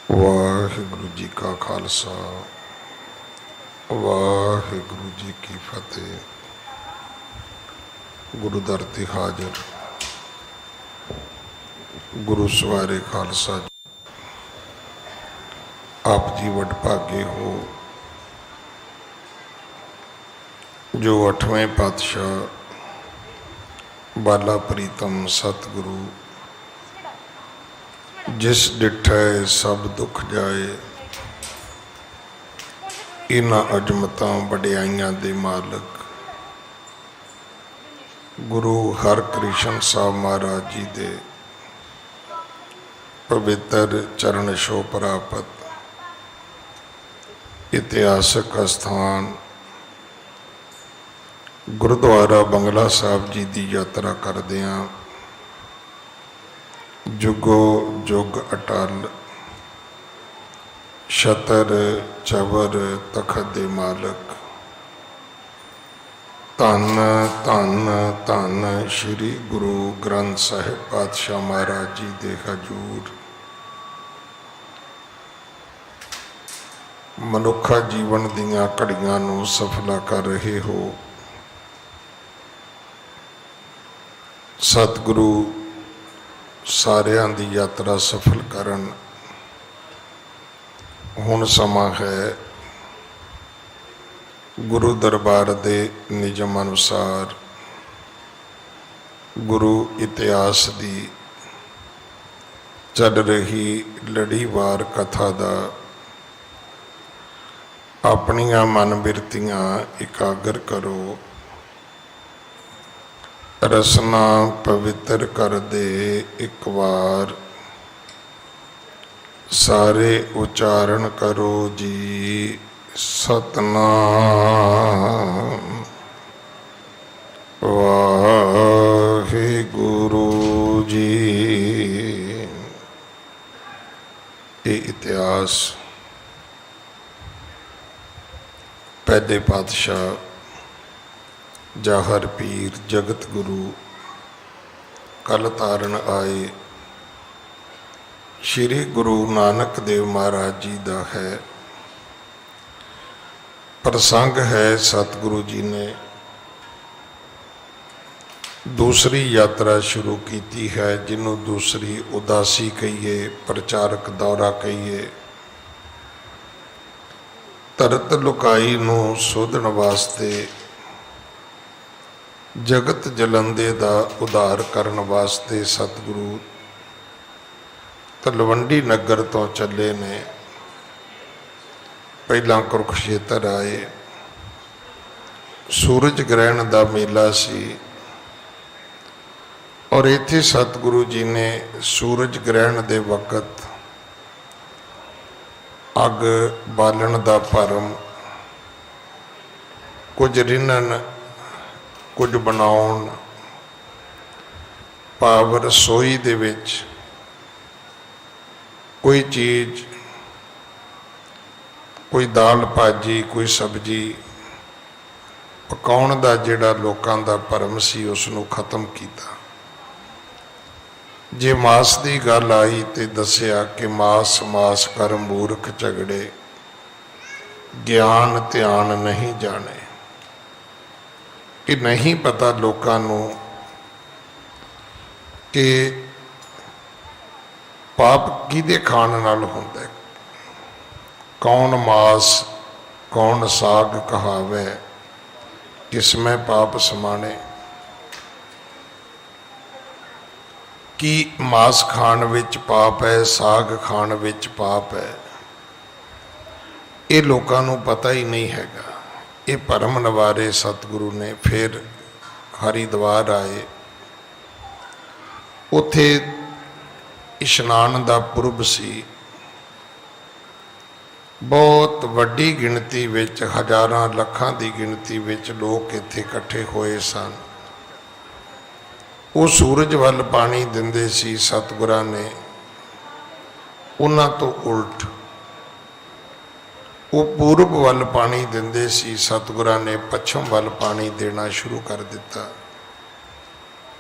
वाहिगुरु जी का खालसा वाहिगुरु जी की फतेह। गुरु दर ते हाजर गुरु सवारे खालसा जी, आप जी वडभागे हो जो 8वें पातशाह बाला प्रीतम सतगुरु जिस डिठै सब दुख जाए, इन्हां अजमतां वडियाइयां दे मालक गुरु हरकृष्ण साहब महाराज जी दे पवित्र चरण छो प्राप्त इतिहासक स्थान गुरुद्वारा बंगला साहब जी की यात्रा करदियां जुगो जुग अटल छतर चवर तखत दे मालक धन धन धन श्री गुरु ग्रंथ साहिब पातशाह महाराज जी दे हजूर मनुखा जीवन दीयां घड़ियां नूं सफला कर रहे हो। सतगुरु सारियां दी यात्रा सफल करन। हुण समा है गुरु दरबार दे निजम अनुसार गुरु इतिहास दी चल रही लड़ीवार कथा दा अपनियां मन बिरतियां एकागर करो। रसना पवित्र कर दे एक बार सारे उच्चारण करो जी सतनाम वाहिगुरु जी। ये इतिहास पहले पातशाह जाहर पीर जगत गुरु कल तारण आए श्री गुरु नानक देव महाराज जी का है। प्रसंग है सतगुरु जी ने दूसरी यात्रा शुरू की है, जिन्हों दूसरी उदासी कहिए, प्रचारक दौरा कहिए। तरत लुकाई नूं सोधण वास्ते, जगत जलंदे दा उधार करन वास्ते सतगुरु तलवंडी नगर तो चले ने। पहला कुरुक्षेत्र आए, सूरज ग्रहण का मेला सी और इत्थे सतगुरु जी ने सूरज ग्रहण के वक्त अग बालन का भरम कुछ रिनन कुछ बनाउण भाव रसोई दे विच कोई चीज़ कोई दाल भाजी कोई सब्जी पकाउण दा जिहड़ा लोकां दा भरम सी उसनूं खत्म किया। जे मास की गल आई तो दसिया कि मास मास कर मूर्ख झगड़े ज्ञान ध्यान नहीं जाने। कि नहीं पता लोकां नूं कि पाप किहदे खाण नाल हुंदा है। कौन मास कौन साग कहावे किसमें पाप समाने। कि मास खाण विच पाप है, साग खाण विच पाप है, ये लोकां नूं पता ही नहीं हैगा। ये भरम नवारे सतगुरु ने फिर हरिद्वार आए। उत्थे इशनान का पुरब सी। बहुत वड्डी गिणती विच हज़ारां लखां की गिणती विच लोग इत्थे इकट्ठे होए सन। वो सूरज वाल पानी दिंदे सी, सतगुरां ने उन्हां तो उल्ट वो पूरब वाल पानी दिंदे सी, सतगुरां ने पश्चिम वाल पानी देना शुरू कर दिता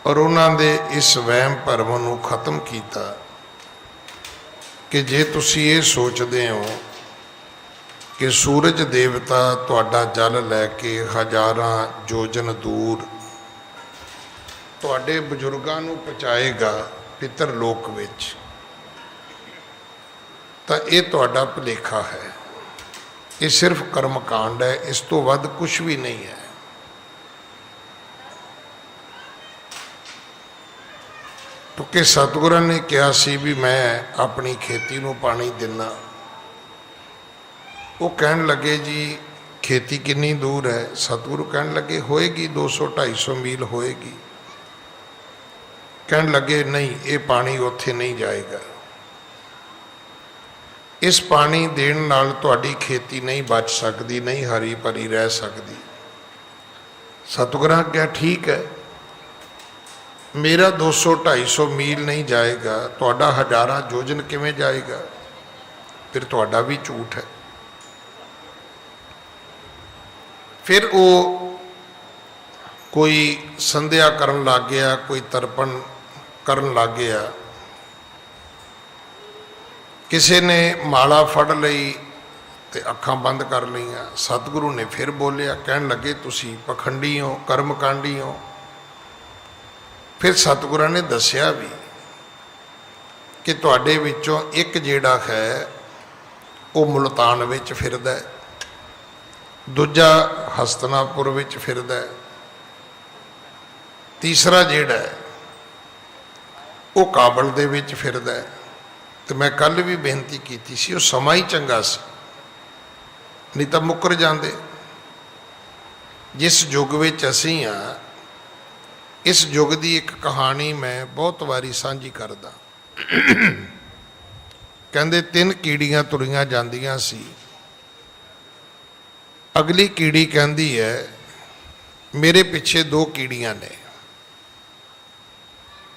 और उन्हां दे इस वहम भरम नूं खत्म किया कि जे तुसी ये सोचते हो कि सूरज देवता तुहाडा जल लैके हज़ारां योजन दूर तुहाडे बजुर्गां नूं पहुँचाएगा पितर लोक विच, तां ये तुहाडा भुलेखा है। ये सिर्फ कर्मकांड है, इस तो वध कुछ भी नहीं है। क्योंकि सतगुਰਾਂ ने कहा सी भी मैं अपनी खेती नूं पानी दिना। वो कहन लगे जी खेती कितनी दूर है? सतगुरु कहन लगे होएगी 200-250 मील होएगी। कहन लगे नहीं, ये पानी उत्थे नहीं जाएगा। इस पानी देण नाल तुहाडी खेती नहीं बच सकती, नहीं हरी भरी रह सकती। सतगुਰਾਂ क्या ठीक है, मेरा 200-250 मील नहीं जाएगा, तुहाडा हज़ारां योजन किवें जाएगा? फिर तुहाडा भी झूठ है। फिर वो कोई संध्या करन लग गया, कोई तर्पण करन लग गया, किसी ने माला फड़ लई ते अखां बंद कर लईआं। सतगुरु ने फिर बोलिया, कहन लगे तुसी पखंडी हो, कर्मकांडी हो। फिर सतगुਰਾਂ ने दसिया भी कि तुहाडे विचों एक जिहड़ा है वो मुल्तान विच फिरदा है, दूजा हस्तिनापुर विच फिरदा है, तीसरा जिहड़ा है वो काबल दे विच फिरदा है। तो मैं कल भी बेनती की सी, वो समा ही चंगा सी, नहीं तो मुकर जाते। जिस युग विच असीं आ, इस युग की एक कहानी मैं बहुत बारी साझी करदा। कहंदे 3 कीड़ियां तुरियां जांदियां सी। अगली कीड़ी कहती है मेरे पिछे 2 कीड़ियां ने।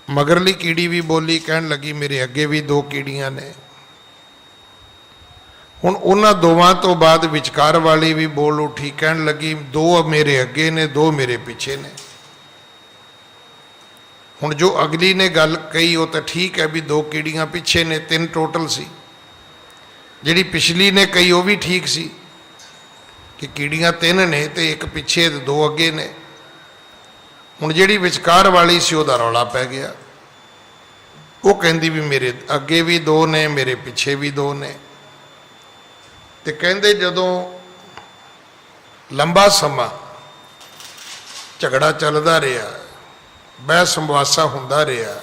मगरली कीड़ी भी बोली, कहन लगी मेरे अगे भी 2 कीड़ियां ने। हुण उन्हां दोवां तो बाद विचकार वाली भी बोल उठी, कहन लगी 2 मेरे अगे ने, 2 मेरे पिछे ने। हुण जो अगली ने गल कही वो तो ठीक है भी 2 कीड़ियां पिछे ने, 3 टोटल सी। जिहड़ी पिछली ने कही वो भी ठीक सी कि कीड़ियां 3 ने तो 1 पिछे ते 2 अगे ने। हुण जिहड़ी विचकार वाली सी उहदा रौला पै गया। वो कहंदी भी मेरे अगे भी 2 ने, मेरे पिछे भी 2 ने। ते कहंदे जदों लंबा समा झगड़ा चलदा रहा, बहस मुआसा हुंदा रहा,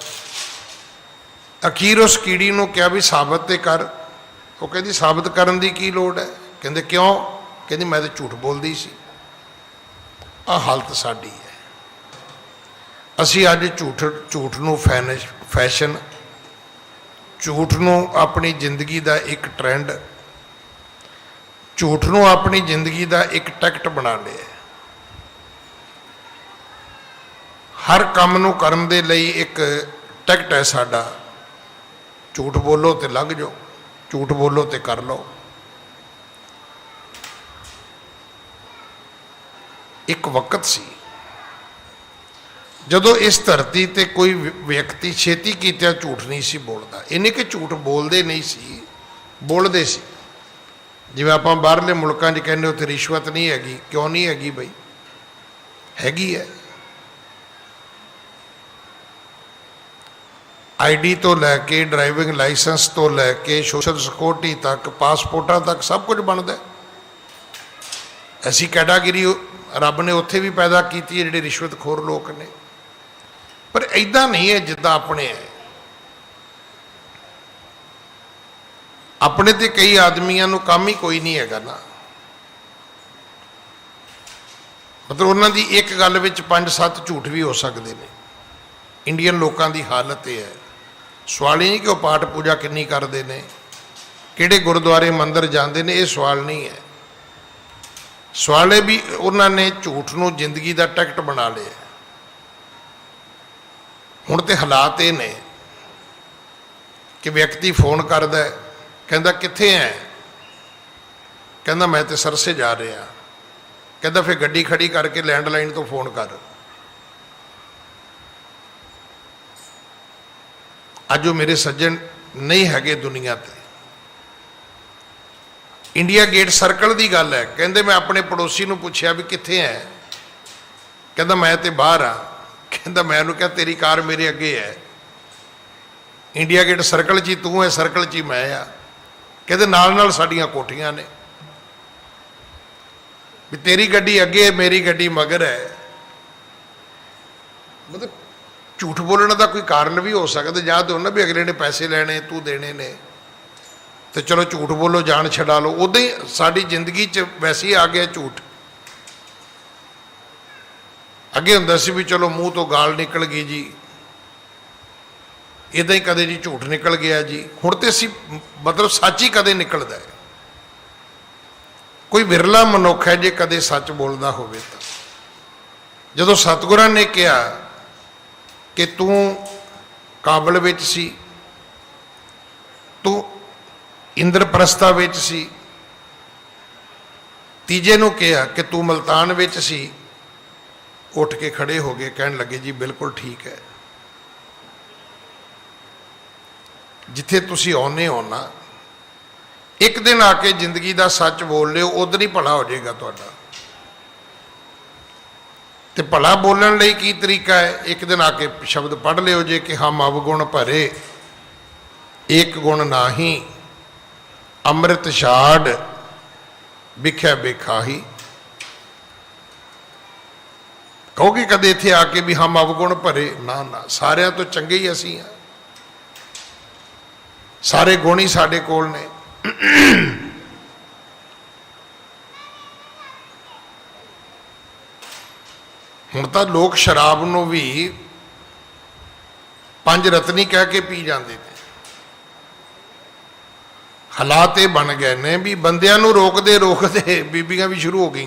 अखीर उस कीड़ी नूं कहा भी साबित ते कर। वो कहती साबित करन दी की लोड़ है? कहंदे क्यों? कहती मैं तो झूठ बोलदी सी। आ हालत साडी है। असी अज झूठ नूं फैशन, झूठ नूं अपनी जिंदगी का एक ट्रेंड, झूठ नूं अपनी जिंदगी का एक टिकट बना लिया। हर काम नूं करन दे लई एक टिकट है साडा, झूठ बोलो तो लग जाओ, झूठ बोलो तो कर लो। एक वक्त सी जदों इस धरती ते कोई व्यक्ति छेती कीतिया झूठ नहीं सी बोलता। इन्हें कि झूठ बोलते नहीं सी, बोलते सी। जिवें आपां बाहरले मुल्कां 'च कहने उत्थे रिश्वत नहीं हैगी। क्यों नहीं हैगी बई? हैगी है। आईडी तो लैके ड्राइविंग लाइसेंस तो लैके सोशल सिक्योरिटी तक, पासपोर्टा तक सब कुछ बनता है। ऐसी कैटागिरी रब ने उत्थे भी पैदा की है जिहड़े रिश्वतखोर लोग ने। पर इदां नहीं है जिद्दां अपने है। अपने तो कई आदमियों को काम ही कोई नहीं है ना। मतलब उन्होंने एक गल विच 5-7 झूठ भी हो सकते हैं। इंडियन लोगों की हालत यह है। सवाल ही नहीं कि वह पाठ पूजा कितनी करते हैं, किहड़े गुरुद्वारे मंदिर जाते हैं, ये सवाल नहीं है। सवाल है भी उन्होंने झूठ नूं जिंदगी का टिकट बना लिया। हुण तो हालात ये ने कि व्यक्ति फोन करदा है, कहंदा कित्थे है, कहंदा मैं तो सरसे जा रहा, कहंदा फिर गड्डी खड़ी करके लैंडलाइन तो फोन कर। अज वो मेरे सज्जन नहीं हैगे दुनिया ते, इंडिया गेट सर्कल की गल है, कहते मैं अपने पड़ोसी को पूछया भी कित्थे है, कहता मैं तो बाहर हाँ, कहता मैं उन्होंने कहा तेरी कार मेरे अगे है, इंडिया गेट सर्कल च ही तू है, सर्कल च ही मैं आ, कहते नाल नाल साडियां कोठियां ने, भी तेरी गड्डी अगे है मेरी गड्डी मगर है। मतलब झूठ बोलने का कोई कारण भी हो सकता, या तो ना भी अगले ने पैसे लेने तू देने ने, तो चलो झूठ बोलो जान छड़ा लो। उदा ही साड़ी जिंदगी च वैसे ही आ गया झूठ। अगे हुंदा सी भी चलो मूँह तो गाल निकल गई जी, इदा ही कदे जी झूठ निकल गया जी, हुण तो असी मतलब सच ही कदे निकलता है। कोई विरला मनुख है जे कदे सच बोलता होवे तां। जदों सतगुरां ने कहा कि तू काबल विच सी, तू इंद्रप्रस्था विच सी, तीजे नूं कहा कि तू मुल्तान विच सी, उठ के खड़े हो गए, कहण लगे जी बिल्कुल ठीक है, जिथे तुसी आउने हो ना, एक दिन आके जिंदगी का सच बोल लियो, उधर ही भला हो जाएगा तुहाडा। तो भला बोलने लई की तरीका है, एक दिन आके शब्द पढ़ लियो जे कि हम अवगुण भरे एक गुण नाही, अमृत छाड़ बिख्या बेखाही। कहोगे कदे इत्थे आके भी हम अवगुण भरे, ना ना, सारियां तो चंगे ही असीं हां, सारे गुण ही साडे कोल ने। हुण तां लोग शराब नूं भी पंज रत्नी कह के पी जाते हैं। हालात ये बन गए ने भी बंदियां नूं रोकदे रोकदे बीबियां भी शुरू हो गई।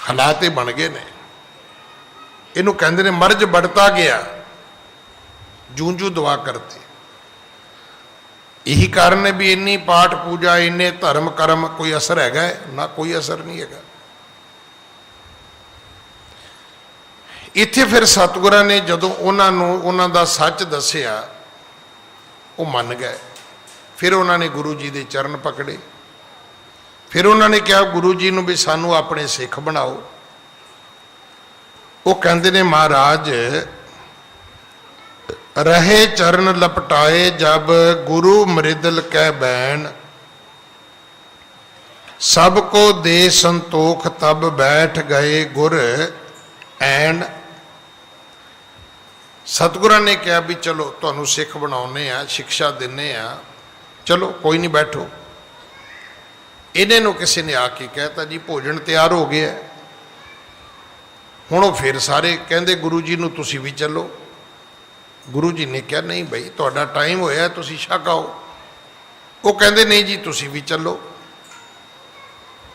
हालात ये बन गए ने, इनू कहते ने मर्ज बढ़ता गया जूं जूं दुआ करते। यही कारण है भी इन्नी पाठ पूजा इन्ने धर्म कर्म कोई असर हैगा ना, कोई असर नहीं हैगा। इत्थे फिर सतगुरां ने जदों उन्हां दा सच दसिया, वो मन गए। फिर उन्होंने गुरु जी के चरण पकड़े, फिर उन्होंने कहा गुरु जी नूं भी सानू अपने सिख बनाओ। वो कहते ने महाराज रहे चरण लपटाए जब गुरु मृदल कह बैन, सबको दे संतोख तब बैठ गए गुर ऐन। सतगुरां ने कहा भी चलो तुहानू सिख बनाने आ, शिक्षा दिने आ, चलो कोई नहीं बैठो। इन्हें नू किसी ने आके कहता जी भोजन तैयार हो गया। हुण फिर सारे कहते गुरु जी नू तुसी भी चलो। गुरु जी ने कहा नहीं बई तुहाडा टाइम होया तुसी छक आओ। वो कहते नहीं जी तुसी भी चलो।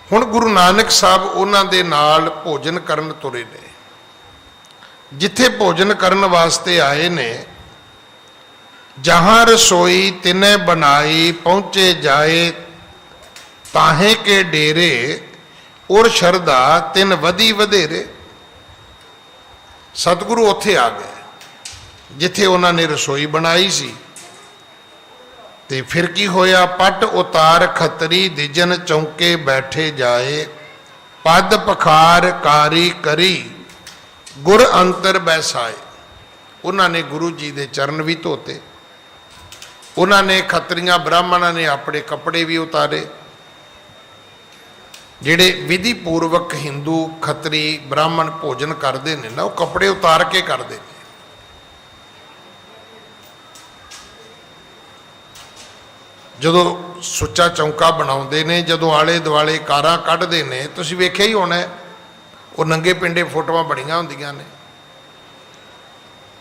हुण गुरु नानक साहब उन्हां दे नाल भोजन करन तुरे ने। जिथे भोजन करन वास्ते आए ने, जहां रसोई तिने बनाई पहुंचे जाए ताहे के डेरे, और शरदा तिन वधी वधेरे। सतगुरु उत्थे आ गए जिथे उन्होंने रसोई बनाई सी। ते फिर की होया, पट उतार खतरी दिजन चौंके बैठे जाए, पद पखार कारी करी गुर अंतर बैसाए। उन्होंने गुरु जी के चरण भी धोते, उन्होंने खतरियां ब्राह्मणों ने अपने कपड़े भी उतारे। जिहड़े विधि पूर्वक हिंदू खतरी ब्राह्मण भोजन करते हैं ना, वो कपड़े उतार के करते हैं। जदों सुच्चा चौंका बनाते हैं, जदों आले दुआले कारां कढ़ते हैं, तुसीं वेख्या ही होना है, वो नंगे पिंडे फोटोआं बड़ियां हुंदियां ने।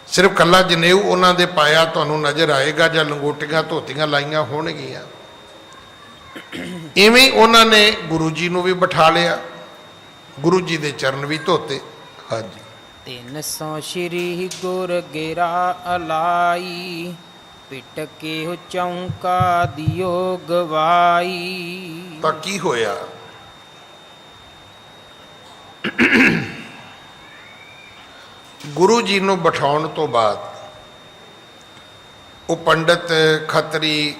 सिर्फ कला जनेऊ उन्हां दे पाया तुहानूं नज़र आएगा, जां लंगोटियां धोतियां लाइयां होणगियां। इवें उन्होंने गुरु जी नूं भी बिठा लिया, गुरु जी के चरण भी धोते। हाँ जी। 300 श्री गुर गिरा अलाई, पिटके हो चौंका दियो गवाई। तो की होया, गुरु जी नूं बिठाउण तो बाद ਉਹ ਪੰਡਤ ਖੱਤਰੀ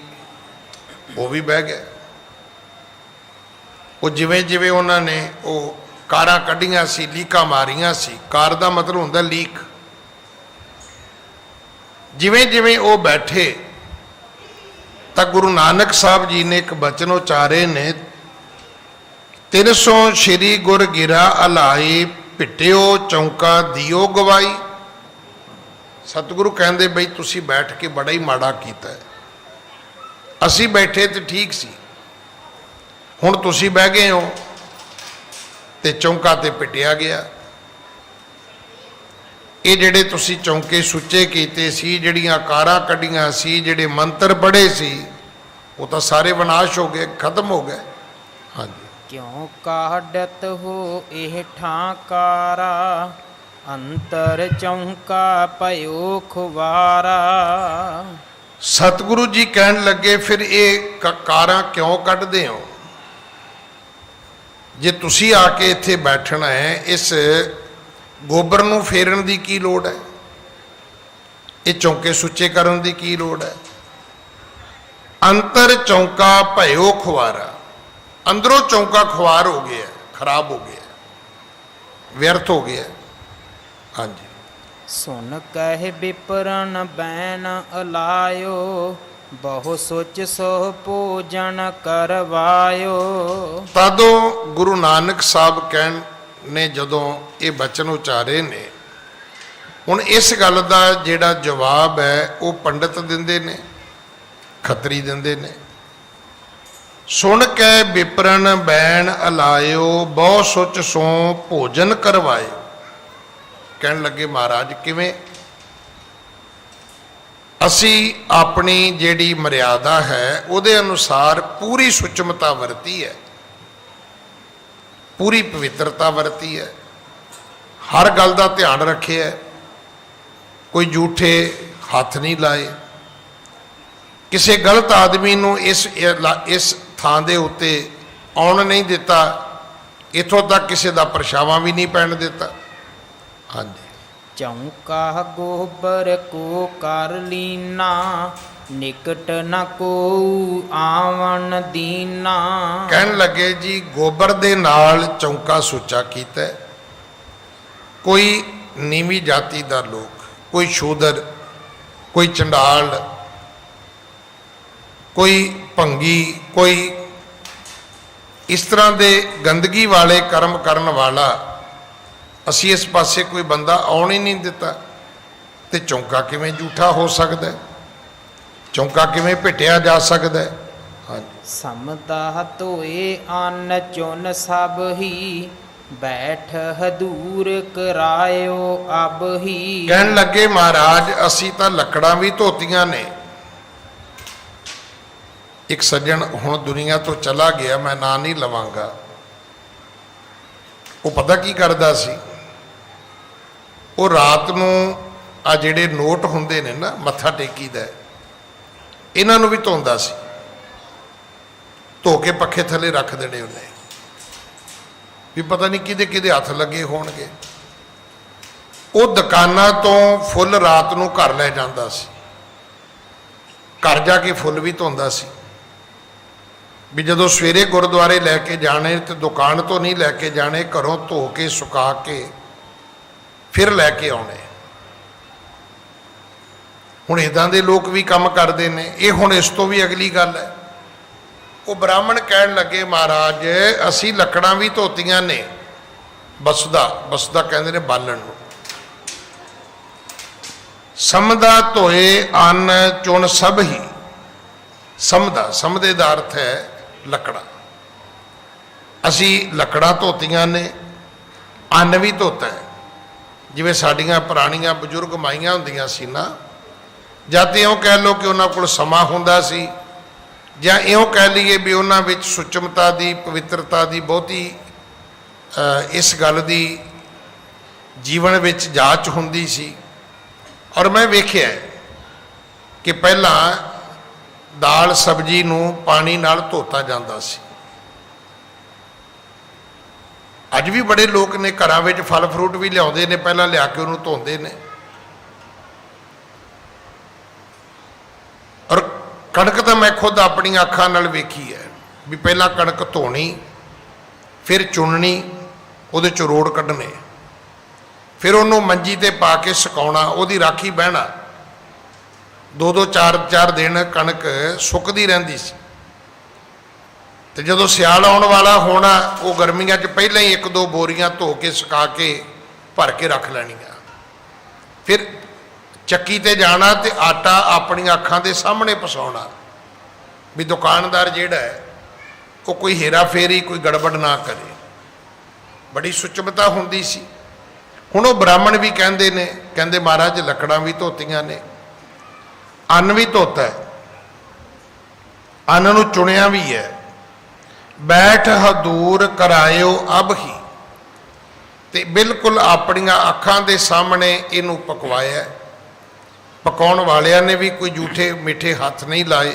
ਉਹ ਵੀ ਬਹਿ ਗਏ। ਉਹ ਜਿਵੇਂ ਜਿਵੇਂ ਉਹਨਾਂ ਨੇ ਉਹ ਕਾਰਾਂ ਕੱਢੀਆਂ ਸੀ, ਲੀਕਾਂ ਮਾਰੀਆਂ ਸੀ, ਕਾਰ ਦਾ ਮਤਲਬ ਹੁੰਦਾ ਲੀਕ, ਜਿਵੇਂ ਜਿਵੇਂ ਉਹ ਬੈਠੇ ਤਾਂ ਗੁਰੂ ਨਾਨਕ ਸਾਹਿਬ ਜੀ ਨੇ ਇੱਕ ਬਚਨ ਉਚਾਰੇ ਨੇ, 300 ਸ਼੍ਰੀ ਗੁਰ ਗਿਰਾ ਅਲਾਈ, ਭਿੱਟਿਓ ਚੌਂਕਾ ਦਿਓ ਗਵਾਈ। ਸਤਿਗੁਰੂ ਕਹਿੰਦੇ ਬਈ ਤੁਸੀਂ ਬੈਠ ਕੇ ਬੜਾ ਹੀ ਮਾੜਾ ਕੀਤਾ ਹੈ, ਅਸੀਂ ਬੈਠੇ ਤੇ ਠੀਕ ਸੀ, ਹੁਣ ਤੁਸੀਂ ਬਹਿ ਗਏ ਹੋ ਤੇ ਚੌਂਕਾ ਤੇ ਪਿੱਟਿਆ ਗਿਆ। ਇਹ ਜਿਹੜੇ ਤੁਸੀਂ ਚੌਂਕੇ ਸੁੱਚੇ ਕੀਤੇ ਸੀ, ਜਿਹੜੀਆਂ ਕਾਰਾਂ ਕੱਢੀਆਂ ਸੀ, ਜਿਹੜੇ ਮੰਤਰ ਪੜ੍ਹੇ ਸੀ, ਉਹ ਤਾਂ ਸਾਰੇ ਵਿਨਾਸ਼ ਹੋ ਗਏ, ਖਤਮ ਹੋ ਗਏ। ਹਾਂਜੀ, ਕਿਉ ਕਾਢਤ ਹੋ ਇਹ ਠਾਕਾਰਾ, ਅੰਤਰ ਚੌਂਕਾ ਭਇਓ ਖੁਵਾਰਾ। ਸਤਿਗੁਰੂ ਜੀ ਕਹਿਣ ਲੱਗੇ ਫਿਰ ਇਹ ਕਾਰਾਂ ਕਿਉਂ ਕੱਢਦੇ ਹੋ? ਜੇ ਤੁਸੀਂ ਆ ਕੇ ਇੱਥੇ ਬੈਠਣਾ ਹੈ, ਇਸ ਗੋਬਰ ਨੂੰ ਫੇਰਨ ਦੀ ਕੀ ਲੋੜ ਹੈ? ਇਹ ਚੌਂਕੇ ਸੁੱਚੇ ਕਰਨ ਦੀ ਕੀ ਲੋੜ ਹੈ? ਅੰਤਰ ਚੌਂਕਾ ਭਇਓ ਖੁਵਾਰਾ, ਅੰਦਰੋਂ ਚੌਂਕਾ ਖੁਆਰ ਹੋ ਗਿਆ, ਖਰਾਬ ਹੋ ਗਿਆ, ਵਿਅਰਥ ਹੋ ਗਿਆ। ਹਾਂਜੀ, ਸੁਨ ਕਹਿ ਬਿਪਰਨ ਬੈਨ ਅਲਾਇਓ, ਬਹੁ ਸੋਚ ਸੋ ਭੋਜਨ ਕਰਵਾਇਓ। ਤਦੋਂ ਗੁਰੂ ਨਾਨਕ ਸਾਹਿਬ ਕਹਿਣ ਨੇ ਜਦੋਂ ਇਹ ਬਚਨ ਉਚਾਰੇ ਨੇ, ਹੁਣ ਇਸ ਗੱਲ ਦਾ ਜਿਹੜਾ ਜਵਾਬ ਹੈ ਉਹ ਪੰਡਤ ਦਿੰਦੇ ਨੇ, ਖੱਤਰੀ ਦਿੰਦੇ ਨੇ। ਸੁਣ ਕੇ ਬਿਪਰਨ ਬੈਣ ਅਲਾਇਓ, ਬਹੁ ਸੁਚ ਸੋ ਭੋਜਨ ਕਰਵਾਇਓ। ਕਹਿਣ ਲੱਗੇ ਮਹਾਰਾਜ ਕਿਵੇਂ? ਅਸੀਂ ਆਪਣੀ ਜਿਹੜੀ ਮਰਿਆਦਾ ਹੈ ਉਹਦੇ ਅਨੁਸਾਰ ਪੂਰੀ ਸੁਚਮਤਾ ਵਰਤੀ ਹੈ, ਪੂਰੀ ਪਵਿੱਤਰਤਾ ਵਰਤੀ ਹੈ, ਹਰ ਗੱਲ ਦਾ ਧਿਆਨ ਰੱਖਿਆ, ਕੋਈ ਝੂਠੇ ਹੱਥ ਨਹੀਂ ਲਾਏ, ਕਿਸੇ ਗਲਤ ਆਦਮੀ ਨੂੰ ਇਸ ਥਾਂ ਦੇ ਉੱਤੇ ਆਉਣ ਨਹੀਂ ਦਿੱਤਾ, ਇੱਥੋਂ ਤੱਕ ਕਿਸੇ ਦਾ ਪਰਛਾਵਾਂ ਵੀ ਨਹੀਂ ਪੈਣ ਦਿੱਤਾ। ਹਾਂਜੀ, ਚੌਂਕਾ ਗੋਬਰ ਕੋ ਕਰ ਲੀਨਾ, ਨਿਕਟ ਨ ਕੋ ਆਵਣ ਦੀਨਾ। ਕਹਿਣ ਲੱਗੇ ਜੀ ਗੋਬਰ ਦੇ ਨਾਲ ਚੌਂਕਾ ਸੁੱਚਾ ਕੀਤਾ। ਕੋਈ ਨੀਵੀਂ ਜਾਤੀ ਦਾ ਲੋਕ, ਕੋਈ ਸ਼ੂਦਰ, ਕੋਈ ਚੰਡਾਲ, ਕੋਈ ਭੰਗੀ, ਕੋਈ ਇਸ ਤਰ੍ਹਾਂ ਦੇ ਗੰਦਗੀ ਵਾਲੇ ਕਰਮ ਕਰਨ ਵਾਲਾ, ਅਸੀਂ ਇਸ ਪਾਸੇ ਕੋਈ ਬੰਦਾ ਆਉਣ ਹੀ ਨਹੀਂ ਦਿੱਤਾ। ਤੇ ਚੌਂਕਾ ਕਿਵੇਂ ਝੂਠਾ ਹੋ ਸਕਦਾ ਹੈ? ਚੌਂਕਾ ਕਿਵੇਂ ਭਿੱਟਿਆ ਜਾ ਸਕਦਾ ਹੈ? ਹਾਂਜੀ, ਸਮਦਾ ਧੋਏ ਅੰਨ ਚੁਨ ਸਭ ਹੀ, ਬੈਠ ਹਦੂਰ ਕਰਾਇਓ ਅਬ ਹੀ। ਕਹਿਣ ਲੱਗੇ ਮਹਾਰਾਜ ਅਸੀਂ ਤਾਂ ਲੱਕੜਾਂ ਵੀ ਧੋਤੀਆਂ ਨੇ। ਇੱਕ ਸੱਜਣ ਹੁਣ ਦੁਨੀਆ ਤੋਂ ਚਲਾ ਗਿਆ, ਮੈਂ ਨਾਂ ਨਹੀਂ ਲਵਾਂਗਾ, ਉਹ ਪਤਾ ਕੀ ਕਰਦਾ ਸੀ? ਉਹ ਰਾਤ ਨੂੰ ਆ ਜਿਹੜੇ ਨੋਟ ਹੁੰਦੇ ਨੇ ਨਾ, ਮੱਥਾ ਟੇਕੀਦਾ, ਇਹਨਾਂ ਨੂੰ ਵੀ ਧੋਂਦਾ ਸੀ, ਧੋ ਕੇ ਪੱਖੇ ਥੱਲੇ ਰੱਖ ਦੇਣੇ ਉਹਨੇ, ਵੀ ਪਤਾ ਨਹੀਂ ਕਿਹਦੇ ਕਿਹਦੇ ਹੱਥ ਲੱਗੇ ਹੋਣਗੇ। ਉਹ ਦੁਕਾਨਾਂ ਤੋਂ ਫੁੱਲ ਰਾਤ ਨੂੰ ਘਰ ਲੈ ਜਾਂਦਾ ਸੀ, ਘਰ ਜਾ ਕੇ ਫੁੱਲ ਵੀ ਧੋਂਦਾ ਸੀ, ਵੀ ਜਦੋਂ ਸਵੇਰੇ ਗੁਰਦੁਆਰੇ ਲੈ ਕੇ ਜਾਣੇ ਤੇ ਦੁਕਾਨ ਤੋਂ ਨਹੀਂ ਲੈ ਕੇ ਜਾਣੇ, ਘਰੋਂ ਧੋ ਕੇ ਸੁਕਾ ਕੇ ਫਿਰ ਲੈ ਕੇ ਆਉਣੇ। ਹੁਣ ਇੱਦਾਂ ਦੇ ਲੋਕ ਵੀ ਕੰਮ ਕਰਦੇ ਨੇ। ਇਹ ਹੁਣ ਇਸ ਤੋਂ ਵੀ ਅਗਲੀ ਗੱਲ ਹੈ। ਉਹ ਬ੍ਰਾਹਮਣ ਕਹਿਣ ਲੱਗੇ ਮਹਾਰਾਜ ਅਸੀਂ ਲੱਕੜਾਂ ਵੀ ਧੋਤੀਆਂ ਨੇ, ਬਸਦਾ, ਬਸਦਾ ਕਹਿੰਦੇ ਨੇ ਬਾਲਣ ਨੂੰ। ਸਮਦਾ ਧੋਏ ਅੰਨ ਚੁਣ ਸਭ ਹੀ, ਸਮਦਾ, ਸਮਦੇ ਦਾ ਅਰਥ ਹੈ ਲੱਕੜਾਂ। ਅਸੀਂ ਲੱਕੜਾਂ ਧੋਤੀਆਂ ਨੇ, ਅੰਨ ਵੀ ਧੋਤਾ ਹੈ। ਜਿਵੇਂ ਸਾਡੀਆਂ ਪੁਰਾਣੀਆਂ ਬਜ਼ੁਰਗ ਮਾਈਆਂ ਹੁੰਦੀਆਂ ਸੀ ਨਾ, ਜਾਂ ਤਾਂ ਇਉਂ ਕਹਿ ਲਓ ਕਿ ਉਹਨਾਂ ਕੋਲ ਸਮਾਂ ਹੁੰਦਾ ਸੀ, ਜਾਂ ਇਉਂ ਕਹਿ ਲਈਏ ਵੀ ਉਹਨਾਂ ਵਿੱਚ ਸੁਚਮਤਾ ਦੀ, ਪਵਿੱਤਰਤਾ ਦੀ ਬਹੁਤੀ ਇਸ ਗੱਲ ਦੀ ਜੀਵਨ ਵਿੱਚ ਜਾਂਚ ਹੁੰਦੀ ਸੀ। ਔਰ ਮੈਂ ਵੇਖਿਆ ਕਿ ਪਹਿਲਾਂ ਦਾਲ ਸਬਜ਼ੀ ਨੂੰ ਪਾਣੀ ਨਾਲ ਧੋਤਾ ਜਾਂਦਾ ਸੀ। ਅੱਜ ਵੀ ਬੜੇ ਲੋਕ ਨੇ ਘਰਾਂ ਵਿੱਚ ਫਲ ਫਰੂਟ ਵੀ ਲਿਆਉਂਦੇ ਨੇ, ਪਹਿਲਾਂ ਲਿਆ ਕੇ ਉਹਨੂੰ ਧੋਂਦੇ ਨੇ। ਕਣਕ ਤਾਂ ਮੈਂ ਖੁਦ ਆਪਣੀਆਂ ਅੱਖਾਂ ਨਾਲ ਵੇਖੀ ਹੈ ਵੀ ਪਹਿਲਾਂ ਕਣਕ ਧੋਣੀ, ਫਿਰ ਚੁਣਨੀ, ਉਹਦੇ 'ਚੋਂ ਰੋੜ ਕੱਢਣੇ, ਫਿਰ ਉਹਨੂੰ ਮੰਜੀ 'ਤੇ ਪਾ ਕੇ ਸੁਕਾਉਣਾ, ਉਹਦੀ ਰਾਖੀ ਬਹਿਣਾ। 2-2 4-4 ਦਿਨ ਕਣਕ ਸੁੱਕਦੀ ਰਹਿੰਦੀ ਸੀ। ਤੇ ਜਦੋਂ ਸਿਆਲ ਆਉਣ ਵਾਲਾ ਹੋਣਾ, ਉਹ ਗਰਮੀਆਂ 'ਚ ਪਹਿਲਾਂ ਹੀ 1-2 ਬੋਰੀਆਂ ਧੋ ਕੇ ਸੁਕਾ ਕੇ ਭਰ ਕੇ ਰੱਖ ਲੈਣੀਆਂ। ਫਿਰ ਚੱਕੀ ਤੇ ਜਾਣਾ ਤੇ ਆਟਾ ਆਪਣੀਆਂ ਅੱਖਾਂ ਦੇ ਸਾਹਮਣੇ ਪਿਸਾਉਣਾ ਵੀ ਦੁਕਾਨਦਾਰ ਜਿਹੜਾ ਹੈ ਉਹ ਕੋਈ ਹੇਰਾ ਫੇਰੀ, ਕੋਈ ਗੜਬੜ ਨਾ ਕਰੇ। ਬੜੀ ਸੁਚਮਤਾ ਹੁੰਦੀ ਸੀ। ਹੁਣ ਉਹ ਬ੍ਰਾਹਮਣ ਵੀ ਕਹਿੰਦੇ ਨੇ, ਕਹਿੰਦੇ ਮਹਾਰਾਜ ਲੱਕੜਾਂ ਵੀ ਧੋਤੀਆਂ ਨੇ, ਅੰਨ ਵੀ ਧੋਤਾ ਹੈ, ਅੰਨ ਨੂੰ ਚੁਣਿਆ ਵੀ ਹੈ। ਬੈਠ ਹਦੂਰ ਕਰਾਇਓ ਅਬ ਹੀ, ਤੇ ਬਿਲਕੁਲ ਆਪਣੀਆਂ ਅੱਖਾਂ ਦੇ ਸਾਹਮਣੇ ਇਹਨੂੰ ਪਕਵਾਇਆ। ਪਕਾਉਣ ਵਾਲਿਆਂ ਨੇ ਵੀ ਕੋਈ ਝੂਠੇ ਮਿੱਠੇ ਹੱਥ ਨਹੀਂ ਲਾਏ।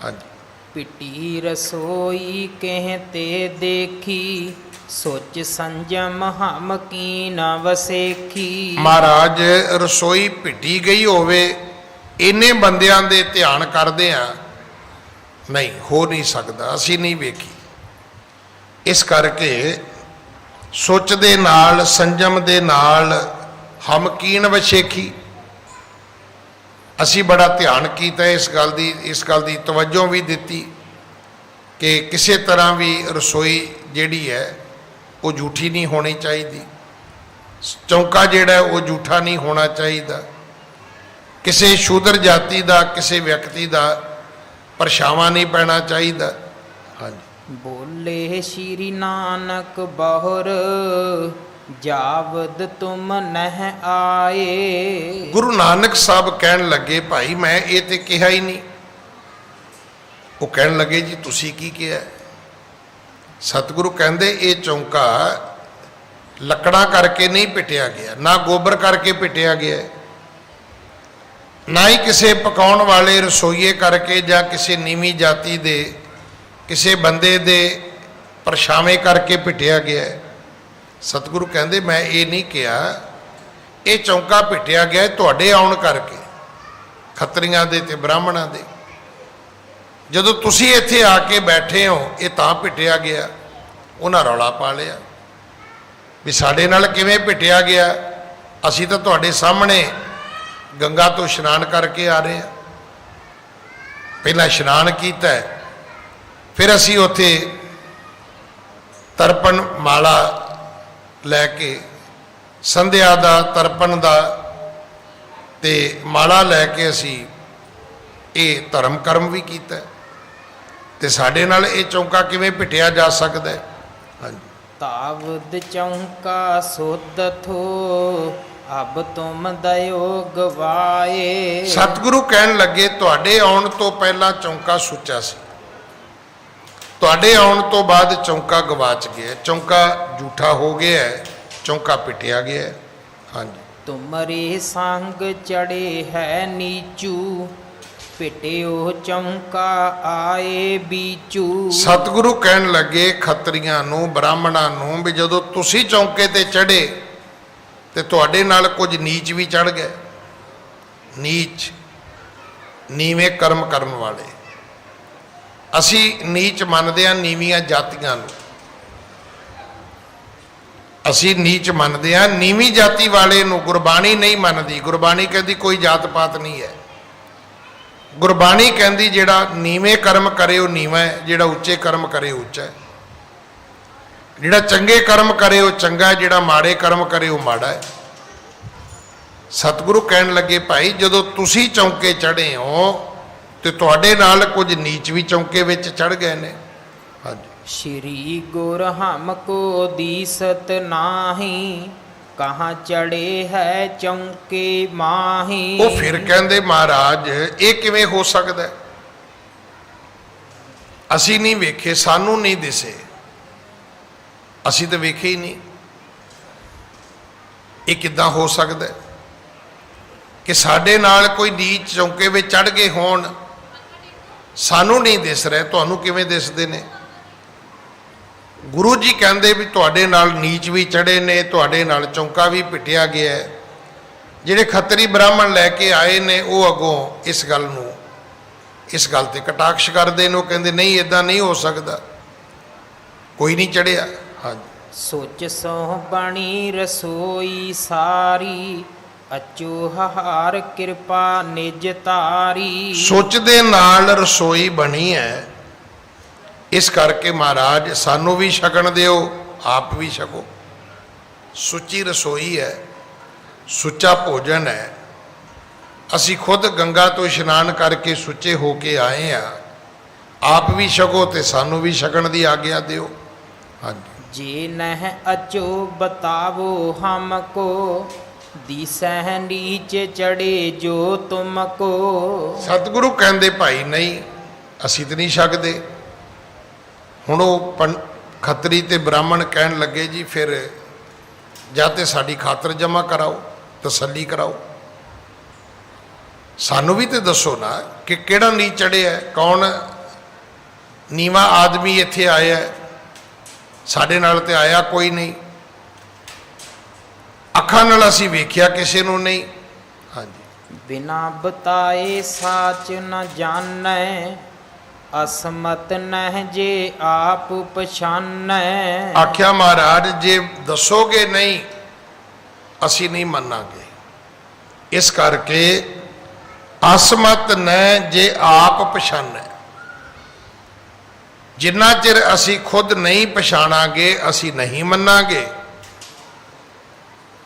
ਹਾਂਜੀ। ਪਿਟੀ ਰਸੋਈ ਕਹਿਤੇ ਦੇਖੀ, ਸੋਚ ਸੰਜਮ ਹਮ ਕੀ ਨ ਵਸੇਖੀ। ਮਹਾਰਾਜ ਰਸੋਈ ਭਿੱਟੀ ਗਈ ਹੋਵੇ, ਇੰਨੇ ਬੰਦਿਆਂ ਦੇ ਧਿਆਨ ਕਰਦੇ ਆ, ਨਹੀਂ ਹੋ ਨਹੀਂ ਸਕਦਾ, ਅਸੀਂ ਨਹੀਂ ਵੇਖੀ। ਇਸ ਕਰਕੇ ਸੁੱਚ ਦੇ ਨਾਲ, ਸੰਜਮ ਦੇ ਨਾਲ ਹਮ ਕੀਨ ਵਸ਼ੇਖੀ, ਅਸੀਂ ਬੜਾ ਧਿਆਨ ਕੀਤਾ ਇਸ ਗੱਲ ਦੀ ਤਵੱਜੋ ਵੀ ਦਿੱਤੀ ਕਿ ਕਿਸੇ ਤਰ੍ਹਾਂ ਵੀ ਰਸੋਈ ਜਿਹੜੀ ਹੈ ਉਹ ਝੂਠੀ ਨਹੀਂ ਹੋਣੀ ਚਾਹੀਦੀ। ਚੌਂਕਾ ਜਿਹੜਾ ਉਹ ਝੂਠਾ ਨਹੀਂ ਹੋਣਾ ਚਾਹੀਦਾ। ਕਿਸੇ ਸ਼ੂਦਰ ਜਾਤੀ ਦਾ, ਕਿਸੇ ਵਿਅਕਤੀ ਦਾ ਪਰਛਾਵਾਂ ਨਹੀਂ ਪੈਣਾ ਚਾਹੀਦਾ। ਹਾਂਜੀ। ਬੋਲੇ ਸ਼੍ਰੀ ਨਾਨਕ ਬਹੁਰ, ਜਾਵਦ ਤੁਮ ਨਹਿ ਆਏ। ਗੁਰੂ ਨਾਨਕ ਸਾਹਿਬ ਕਹਿਣ ਲੱਗੇ, ਭਾਈ ਮੈਂ ਇਹ ਤੇ ਕਿਹਾ ਹੀ ਨਹੀਂ। ਉਹ ਕਹਿਣ ਲੱਗੇ, ਜੀ ਤੁਸੀਂ ਕੀ ਕਿਹਾ? ਸਤਿਗੁਰੂ ਕਹਿੰਦੇ ਇਹ ਚੌਂਕਾ ਲੱਕੜਾਂ ਕਰਕੇ ਨਹੀਂ ਪਿੱਟਿਆ ਗਿਆ, ਨਾ ਗੋਬਰ ਕਰਕੇ ਪਿੱਟਿਆ ਗਿਆ, ਨਾ ਹੀ ਕਿਸੇ ਪਕਾਉਣ ਵਾਲੇ ਰਸੋਈਏ ਕਰਕੇ ਜਾਂ ਕਿਸੇ ਨੀਵੀਂ ਜਾਤੀ ਦੇ ਕਿਸੇ ਬੰਦੇ ਦੇ ਪਰਛਾਵੇਂ ਕਰਕੇ ਪਿੱਟਿਆ ਗਿਆ। ਸਤਿਗੁਰੂ ਕਹਿੰਦੇ ਮੈਂ ਇਹ ਨਹੀਂ ਕਿਹਾ, ਇਹ ਚੌਂਕਾ ਪਿੱਟਿਆ ਗਿਆ ਤੁਹਾਡੇ ਆਉਣ ਕਰਕੇ, ਖੱਤਰੀਆਂ ਦੇ ਤੇ ਬ੍ਰਾਹਮਣਾਂ ਦੇ। ਜਦੋਂ ਤੁਸੀਂ ਇੱਥੇ ਆ ਕੇ ਬੈਠੇ ਹੋ, ਇਹ ਤਾਂ ਪਿੱਟਿਆ ਗਿਆ। ਉਹਨਾਂ ਰੌਲਾ ਪਾ ਲਿਆ ਵੀ ਸਾਡੇ ਨਾਲ ਕਿਵੇਂ ਪਿੱਟਿਆ ਗਿਆ, ਅਸੀਂ ਤਾਂ ਤੁਹਾਡੇ ਸਾਹਮਣੇ ਗੰਗਾ ਤੋਂ ਇਸ਼ਨਾਨ ਕਰਕੇ ਆ ਰਹੇ ਹਾਂ। ਪਹਿਲਾਂ ਇਸ਼ਨਾਨ ਕੀਤਾ, ਫਿਰ ਅਸੀਂ ਉੱਥੇ ਤਰਪਣ ਮਾਲਾ ਲੈ ਕੇ, ਸੰਧਿਆ ਦਾ, ਤਰਪਣ ਦਾ ਤੇ ਮਾਲਾ ਲੈ ਕੇ ਅਸੀਂ ਇਹ ਧਰਮ ਕਰਮ ਵੀ ਕੀਤਾ। ਤੇ ਸਾਡੇ ਨਾਲ ਇਹ ਚੌਂਕਾ ਕਿਵੇਂ ਪਿੱਟਿਆ ਜਾ ਸਕਦਾ ਹੈ? ਹਾਂਜੀ। ਤਾਵਦ ਚੌਂਕਾ ਸੋਧਥੋ, ਅਬ ਤੁਮ ਦਇਓ ਗਵਾਏ। ਸਤਿਗੁਰੂ ਕਹਿਣ ਲੱਗੇ ਤੁਹਾਡੇ ਆਉਣ ਤੋਂ ਪਹਿਲਾਂ ਚੌਂਕਾ ਸੁੱਚਾ ਸੀ, ਤੁਹਾਡੇ ਆਉਣ ਤੋਂ ਬਾਅਦ ਚੌਂਕਾ ਗਵਾਚ ਗਿਆ, ਚੌਂਕਾ ਝੂਠਾ ਹੋ ਗਿਆ, ਚੌਂਕਾ ਪਿੱਟਿਆ ਗਿਆ। ਹਾਂਜੀ। ਤੁਮਰੇ ਸੰਗ ਚੜੇ ਹੈ ਨੀਚੂ, ਪਿਟਿਓ ਚੌਂਕਾ ਆਏ ਬੀਚੂ। ਸਤਿਗੁਰੂ ਕਹਿਣ ਲੱਗੇ ਖੱਤਰੀਆਂ ਨੂੰ, ਬ੍ਰਾਹਮਣਾਂ ਨੂੰ ਵੀ ਜਦੋਂ ਤੁਸੀਂ ਚੌਂਕੇ ਤੇ ਚੜੇ ਤੇ ਤੁਹਾਡੇ ਨਾਲ ਕੁਝ ਨੀਚ ਵੀ ਚੜ ਗਏ। ਨੀਚ, ਨੀਵੇਂ ਕਰਮ ਕਰਨ ਵਾਲੇ। ਅਸੀਂ ਨੀਚ ਮੰਨਦੇ ਹਾਂ ਨੀਵੀਆਂ ਜਾਤੀਆਂ ਨੂੰ, ਅਸੀਂ ਨੀਚ ਮੰਨਦੇ ਹਾਂ ਨੀਵੀਂ ਜਾਤੀ ਵਾਲੇ ਨੂੰ। ਗੁਰਬਾਣੀ ਨਹੀਂ ਮੰਨਦੀ। ਗੁਰਬਾਣੀ ਕਹਿੰਦੀ ਕੋਈ ਜਾਤ ਪਾਤ ਨਹੀਂ ਹੈ। ਗੁਰਬਾਣੀ ਕਹਿੰਦੀ ਜਿਹੜਾ ਨੀਵੇਂ ਕਰਮ ਕਰੇ ਉਹ ਨੀਵਾਂ ਹੈ, ਜਿਹੜਾ ਉੱਚੇ ਕਰਮ ਕਰੇ ਉੱਚਾ ਹੈ। ਜਿਹੜਾ ਚੰਗੇ ਕਰਮ ਕਰੇ ਉਹ ਚੰਗਾ, ਜਿਹੜਾ ਮਾੜੇ ਕਰਮ ਕਰੇ ਉਹ ਮਾੜਾ ਹੈ। ਸਤਿਗੁਰੂ ਕਹਿਣ ਲੱਗੇ ਭਾਈ ਜਦੋਂ ਤੁਸੀਂ ਚੌਂਕੇ ਚੜੇ ਹੋ ਤੇ ਤੁਹਾਡੇ ਨਾਲ ਕੁਝ ਨੀਚ ਵੀ ਚੌਂਕੇ ਵਿੱਚ ਚੜ ਗਏ ਨੇ। ਹਾਂਜੀ। ਸ਼੍ਰੀ ਗੁਰ ਹਮ ਕੋ ਦੀਸਤ ਨਾਹੀ, ਕਹਾਂ ਚੜੇ ਹੈ ਚੌਂਕੇ ਮਾਹੀ। ਉਹ ਫਿਰ ਕਹਿੰਦੇ ਮਹਾਰਾਜ ਇਹ ਕਿਵੇਂ ਹੋ ਸਕਦਾ? ਅਸੀਂ ਨਹੀਂ ਵੇਖੇ, ਸਾਨੂੰ ਨਹੀਂ ਦਿਸੇ, ਅਸੀਂ ਤਾਂ ਵੇਖੇ ਹੀ ਨਹੀਂ। ਇਹ ਕਿੱਦਾਂ ਹੋ ਸਕਦਾ ਕਿ ਸਾਡੇ ਨਾਲ ਕੋਈ ਨੀਚ ਚੌਂਕੇ ਵਿੱਚ ਚੜ ਗਏ ਹੋਣ, ਸਾਨੂੰ ਨਹੀਂ ਦਿਸ ਰਹੇ, ਤੁਹਾਨੂੰ ਕਿਵੇਂ ਦਿਸਦੇ ਨੇ? ਗੁਰੂ ਜੀ ਕਹਿੰਦੇ ਵੀ ਤੁਹਾਡੇ ਨਾਲ ਨੀਚ ਵੀ ਚੜੇ ਨੇ, ਤੁਹਾਡੇ ਨਾਲ ਚੌਂਕਾ ਵੀ ਪਿੱਟਿਆ ਗਿਆ ਹੈ। ਜਿਹੜੇ ਖੱਤਰੀ ਬ੍ਰਾਹਮਣ ਲੈ ਕੇ ਆਏ ਨੇ ਉਹ ਅੱਗੋਂ ਇਸ ਗੱਲ ਨੂੰ ਇਸ ਗੱਲ ਤੇ ਕਟਾਕਸ਼ ਕਰਦੇ ਨੇ, ਉਹ ਕਹਿੰਦੇ ਨਹੀਂ ਇਦਾਂ ਨਹੀਂ ਹੋ ਸਕਦਾ, ਕੋਈ ਨਹੀਂ ਚੜਿਆ। ਹਾਂਜੀ। ਸੁਚ ਸੋ ਬਣੀ ਰਸੋਈ ਸਾਰੀ, ਅਚੂਹਾਰ ਕਿਰਪਾ ਨਿਜ ਤਾਰੀ। ਸੁੱਚ ਦੇ ਨਾਲ ਰਸੋਈ ਬਣੀ ਹੈ, ਇਸ ਕਰਕੇ ਮਹਾਰਾਜ ਸਾਨੂੰ ਵੀ ਛਕਣ ਦਿਓ, ਆਪ ਵੀ ਛਕੋ। ਸੁੱਚੀ ਰਸੋਈ ਹੈ, ਸੁੱਚਾ ਭੋਜਨ ਹੈ। ਅਸੀਂ ਖੁਦ ਗੰਗਾ ਤੋਂ ਇਸ਼ਨਾਨ ਕਰਕੇ ਸੁੱਚੇ ਹੋ ਕੇ ਆਏ ਆ, ਆਪ ਵੀ ਛਕੋ ਤੇ ਸਾਨੂੰ ਵੀ ਛਕਣ ਦੀ ਆਗਿਆ ਦਿਓ। ਹਾਂਜੀ। ਜੇ ਨਹਿ ਅਚੋ ਬਤਾਵੋ ਹਮਕੋ, ਦੀਸਹਿ ਨੀਚ ਚੜੇ ਜੋ ਤੁਮਕੋ। ਸਤਿਗੁਰੂ ਕਹਿੰਦੇ ਭਾਈ ਨਹੀਂ ਅਸੀਂ ਤਾਂ ਨਹੀਂ ਛਕਦੇ। ਹੁਣ ਉਹ ਖੱਤਰੀ ਤੇ ਬ੍ਰਾਹਮਣ ਕਹਿਣ ਲੱਗੇ ਜੀ ਫਿਰ ਜਾਂ ਤੇ ਸਾਡੀ ਖਾਤਰ ਜਮ੍ਹਾਂ ਕਰਾਓ, ਤਸੱਲੀ ਕਰਾਓ, ਸਾਨੂੰ ਵੀ ਤੇ ਦੱਸੋ ਨਾ ਕਿ ਕਿਹੜਾ ਨੀਚ ਚੜਿਆ, ਕੌਣ ਨੀਵਾਂ ਆਦਮੀ ਇੱਥੇ ਆਇਆ, ਸਾਡੇ ਨਾਲ ਤੇ ਆਇਆ ਕੋਈ ਨਹੀਂ, ਅੱਖਾਂ ਨਾਲ ਅਸੀਂ ਵੇਖਿਆ ਕਿਸੇ ਨੂੰ ਨਹੀਂ। ਹਾਂਜੀ। ਬਿਨਾ ਬਤਾਏ ਸਾਚ ਨ ਜਾਣੈ, ਅਸਮਤ ਨਹਿ ਜੇ ਆਪ ਪਛਾਨੈ। ਆਖਿਆ ਮਹਾਰਾਜ ਜੇ ਦੱਸੋਗੇ ਨਹੀਂ ਅਸੀਂ ਨਹੀਂ ਮੰਨਾਂਗੇ, ਇਸ ਕਰਕੇ ਅਸਮਤ ਨਹਿ ਜੇ ਆਪ ਪਛਾਨੈ। ਜਿੰਨਾ ਚਿਰ ਅਸੀਂ ਖੁਦ ਨਹੀਂ ਪਛਾਣਾਂਗੇ ਅਸੀਂ ਨਹੀਂ ਮੰਨਾਂਗੇ।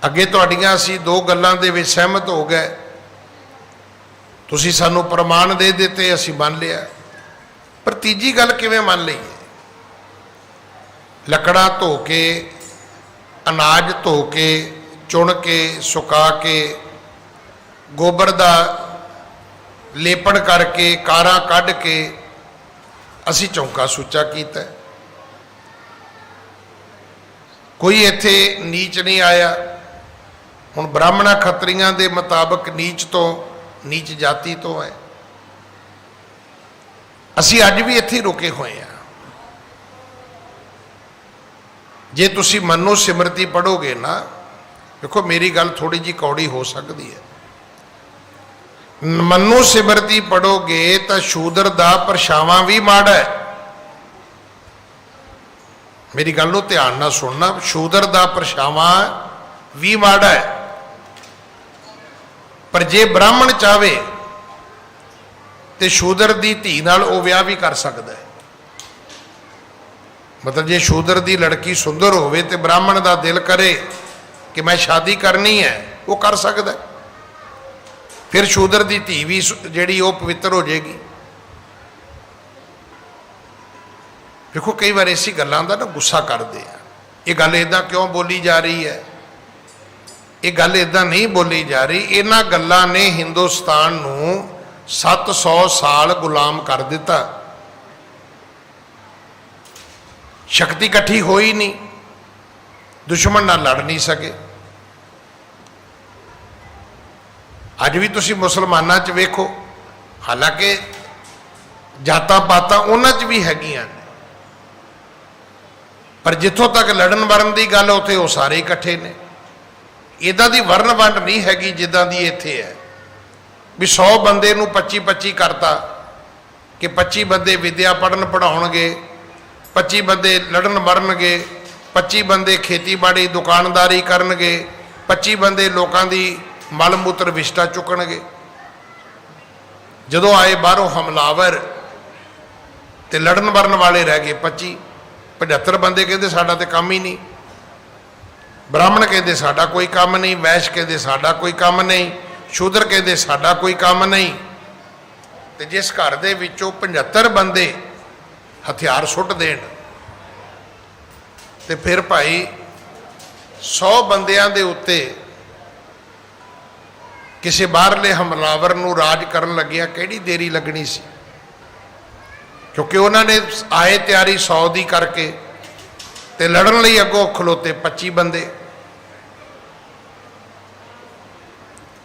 ਅੱਗੇ ਤੁਹਾਡੀਆਂ ਅਸੀਂ ਦੋ ਗੱਲਾਂ ਦੇ ਵਿੱਚ ਸਹਿਮਤ ਹੋ ਗਏ, ਤੁਸੀਂ ਸਾਨੂੰ ਪ੍ਰਮਾਣ ਦੇ ਦਿੱਤੇ, ਅਸੀਂ ਮੰਨ ਲਿਆ, ਪਰ ਤੀਜੀ ਗੱਲ ਕਿਵੇਂ ਮੰਨ ਲਈਏ? ਲੱਕੜਾਂ ਧੋ ਕੇ, ਅਨਾਜ ਧੋ ਕੇ, ਚੁਣ ਕੇ, ਸੁਕਾ ਕੇ, ਗੋਬਰ ਦਾ ਲੇਪਣ ਕਰਕੇ, ਕਾਰਾਂ ਕੱਢ ਕੇ ਅਸੀਂ ਚੌਂਕਾ ਸੁੱਚਾ ਕੀਤਾ। ਕੋਈ ਇੱਥੇ ਨੀਚ ਨਹੀਂ ਆਇਆ। ਹੁਣ ਬ੍ਰਾਹਮਣਾ ਖੱਤਰੀਆਂ ਦੇ ਮੁਤਾਬਕ ਨੀਚ ਤੋਂ, ਨੀਚ ਜਾਤੀ ਤੋਂ ਹੈ। ਅਸੀਂ ਅੱਜ ਵੀ ਇੱਥੇ ਰੁਕੇ ਹੋਏ ਹਾਂ। ਜੇ ਤੁਸੀਂ ਮਨੋ ਸਿਮਰਤੀ ਪੜੋਗੇ ਨਾ, ਦੇਖੋ ਮੇਰੀ ਗੱਲ ਥੋੜੀ ਜੀ ਕੌੜੀ ਹੋ ਸਕਦੀ ਹੈ, ਮਨੋ ਸਿਮਰਤੀ ਪੜੋਗੇ ਤਾਂ ਸ਼ੂਦਰ ਦਾ ਪਰਛਾਵਾਂ ਵੀ ਮਾੜਾ ਹੈ। ਮੇਰੀ ਗੱਲ ਨੂੰ ਧਿਆਨ ਨਾਲ ਸੁਣਨਾ, ਸ਼ੂਦਰ ਦਾ ਪਰਛਾਵਾਂ ਵੀ ਮਾੜਾ ਹੈ, ਪਰ ਜੇ ਬ੍ਰਾਹਮਣ ਚਾਵੇ ਤੇ ਸ਼ੂਦਰ ਦੀ ਧੀ ਨਾਲ ਉਹ ਵਿਆਹ ਵੀ ਕਰ ਸਕਦਾ ਹੈ। ਮਤਲਬ ਜੇ ਸ਼ੂਦਰ ਦੀ ਲੜਕੀ ਸੁੰਦਰ ਹੋਵੇ ਤੇ ਬ੍ਰਾਹਮਣ ਦਾ ਦਿਲ ਕਰੇ ਕਿ ਮੈਂ ਸ਼ਾਦੀ ਕਰਨੀ ਹੈ, ਉਹ ਕਰ ਸਕਦਾ ਹੈ। ਫਿਰ ਸ਼ੂਦਰ ਦੀ ਧੀ ਵੀ ਜਿਹੜੀ ਉਹ ਪਵਿੱਤਰ ਹੋ ਜਾਏਗੀ। ਦੇਖੋ ਕਈ ਵਾਰ ਐਸੀ ਗੱਲਾਂ ਦਾ ਨਾ ਗੁੱਸਾ ਕਰਦੇ ਆ, ਇਹ ਗੱਲ ਇਦਾਂ ਕਿਉਂ ਬੋਲੀ ਜਾ ਰਹੀ ਹੈ, ਇਹ ਗੱਲ ਇਦਾਂ ਨਹੀਂ ਬੋਲੀ ਜਾ ਰਹੀ। ਇਹਨਾਂ ਗੱਲਾਂ ਨੇ ਹਿੰਦੁਸਤਾਨ ਨੂੰ 700 ਸਾਲ ਗੁਲਾਮ ਕਰ ਦਿੱਤਾ। ਸ਼ਕਤੀ ਇਕੱਠੀ ਹੋਈ ਨਹੀਂ, ਦੁਸ਼ਮਣ ਨਾਲ ਲੜ ਨਹੀਂ ਸਕੇ। ਅੱਜ ਵੀ ਤੁਸੀਂ ਮੁਸਲਮਾਨਾਂ 'ਚ ਵੇਖੋ, ਹਾਲਾਂਕਿ ਜਾਤਾਂ ਪਾਤਾਂ ਉਹਨਾਂ 'ਚ ਵੀ ਹੈਗੀਆਂ ਨੇ, ਪਰ ਜਿੱਥੋਂ ਤੱਕ ਲੜਨ ਵਰਨ ਦੀ ਗੱਲ ਉੱਥੇ ਉਹ ਸਾਰੇ ਇਕੱਠੇ ਨੇ। ਇੱਦਾਂ ਦੀ ਵਰਨ ਵੰਡ ਨਹੀਂ ਹੈਗੀ ਜਿੱਦਾਂ ਦੀ ਇੱਥੇ ਹੈ ਵੀ 100 ਬੰਦੇ ਨੂੰ 25-25 ਕਰਤਾ ਕਿ 25 ਬੰਦੇ ਵਿਦਿਆ ਪੜ੍ਹਨ ਪੜ੍ਹਾਉਣਗੇ, 25 ਬੰਦੇ ਲੜਨ ਮਰਨਗੇ, 25 ਬੰਦੇ ਖੇਤੀਬਾੜੀ ਦੁਕਾਨਦਾਰੀ ਕਰਨਗੇ, 25 ਬੰਦੇ ਲੋਕਾਂ ਦੀ ਮਲ ਮੂਤਰ ਵਿਸ਼ਟਾ ਚੁੱਕਣਗੇ। ਜਦੋਂ ਆਏ ਬਾਹਰੋਂ ਹਮਲਾਵਰ ਤੇ ਲੜਨ ਮਰਨ ਵਾਲੇ ਰਹਿ ਗਏ 25-75 ਬੰਦੇ ਕਹਿੰਦੇ ਸਾਡਾ ਤੇ ਕੰਮ ਹੀ ਨਹੀਂ। ਬ੍ਰਾਹਮਣ ਕਹਿੰਦੇ ਸਾਡਾ ਕੋਈ ਕੰਮ ਨਹੀਂ, ਵੈਸ਼ ਕਹਿੰਦੇ ਸਾਡਾ ਕੋਈ ਕੰਮ ਨਹੀਂ, ਸ਼ੂਦਰ ਕਹਿੰਦੇ ਸਾਡਾ ਕੋਈ ਕੰਮ ਨਹੀਂ। ਤੇ ਜਿਸ ਘਰ ਦੇ ਵਿੱਚੋਂ 75 ਬੰਦੇ ਹਥਿਆਰ ਸੁੱਟ ਦੇਣ ਤੇ ਫਿਰ ਭਾਈ 100 ਬੰਦਿਆਂ ਦੇ ਉੱਤੇ ਕਿਸੇ ਬਾਹਰਲੇ ਹਮਲਾਵਰ ਨੂੰ ਰਾਜ ਕਰਨ ਲੱਗਿਆ ਕਿਹੜੀ ਦੇਰੀ ਲੱਗਣੀ ਸੀ, ਕਿਉਂਕਿ ਉਹਨਾਂ ਨੇ ਆਏ ਤਿਆਰੀ 100 ਦੀ ਕਰਕੇ ਤੇ ਲੜਨ ਲਈ ਅੱਗੋਂ ਖਲੋਤੇ 25 ਬੰਦੇ,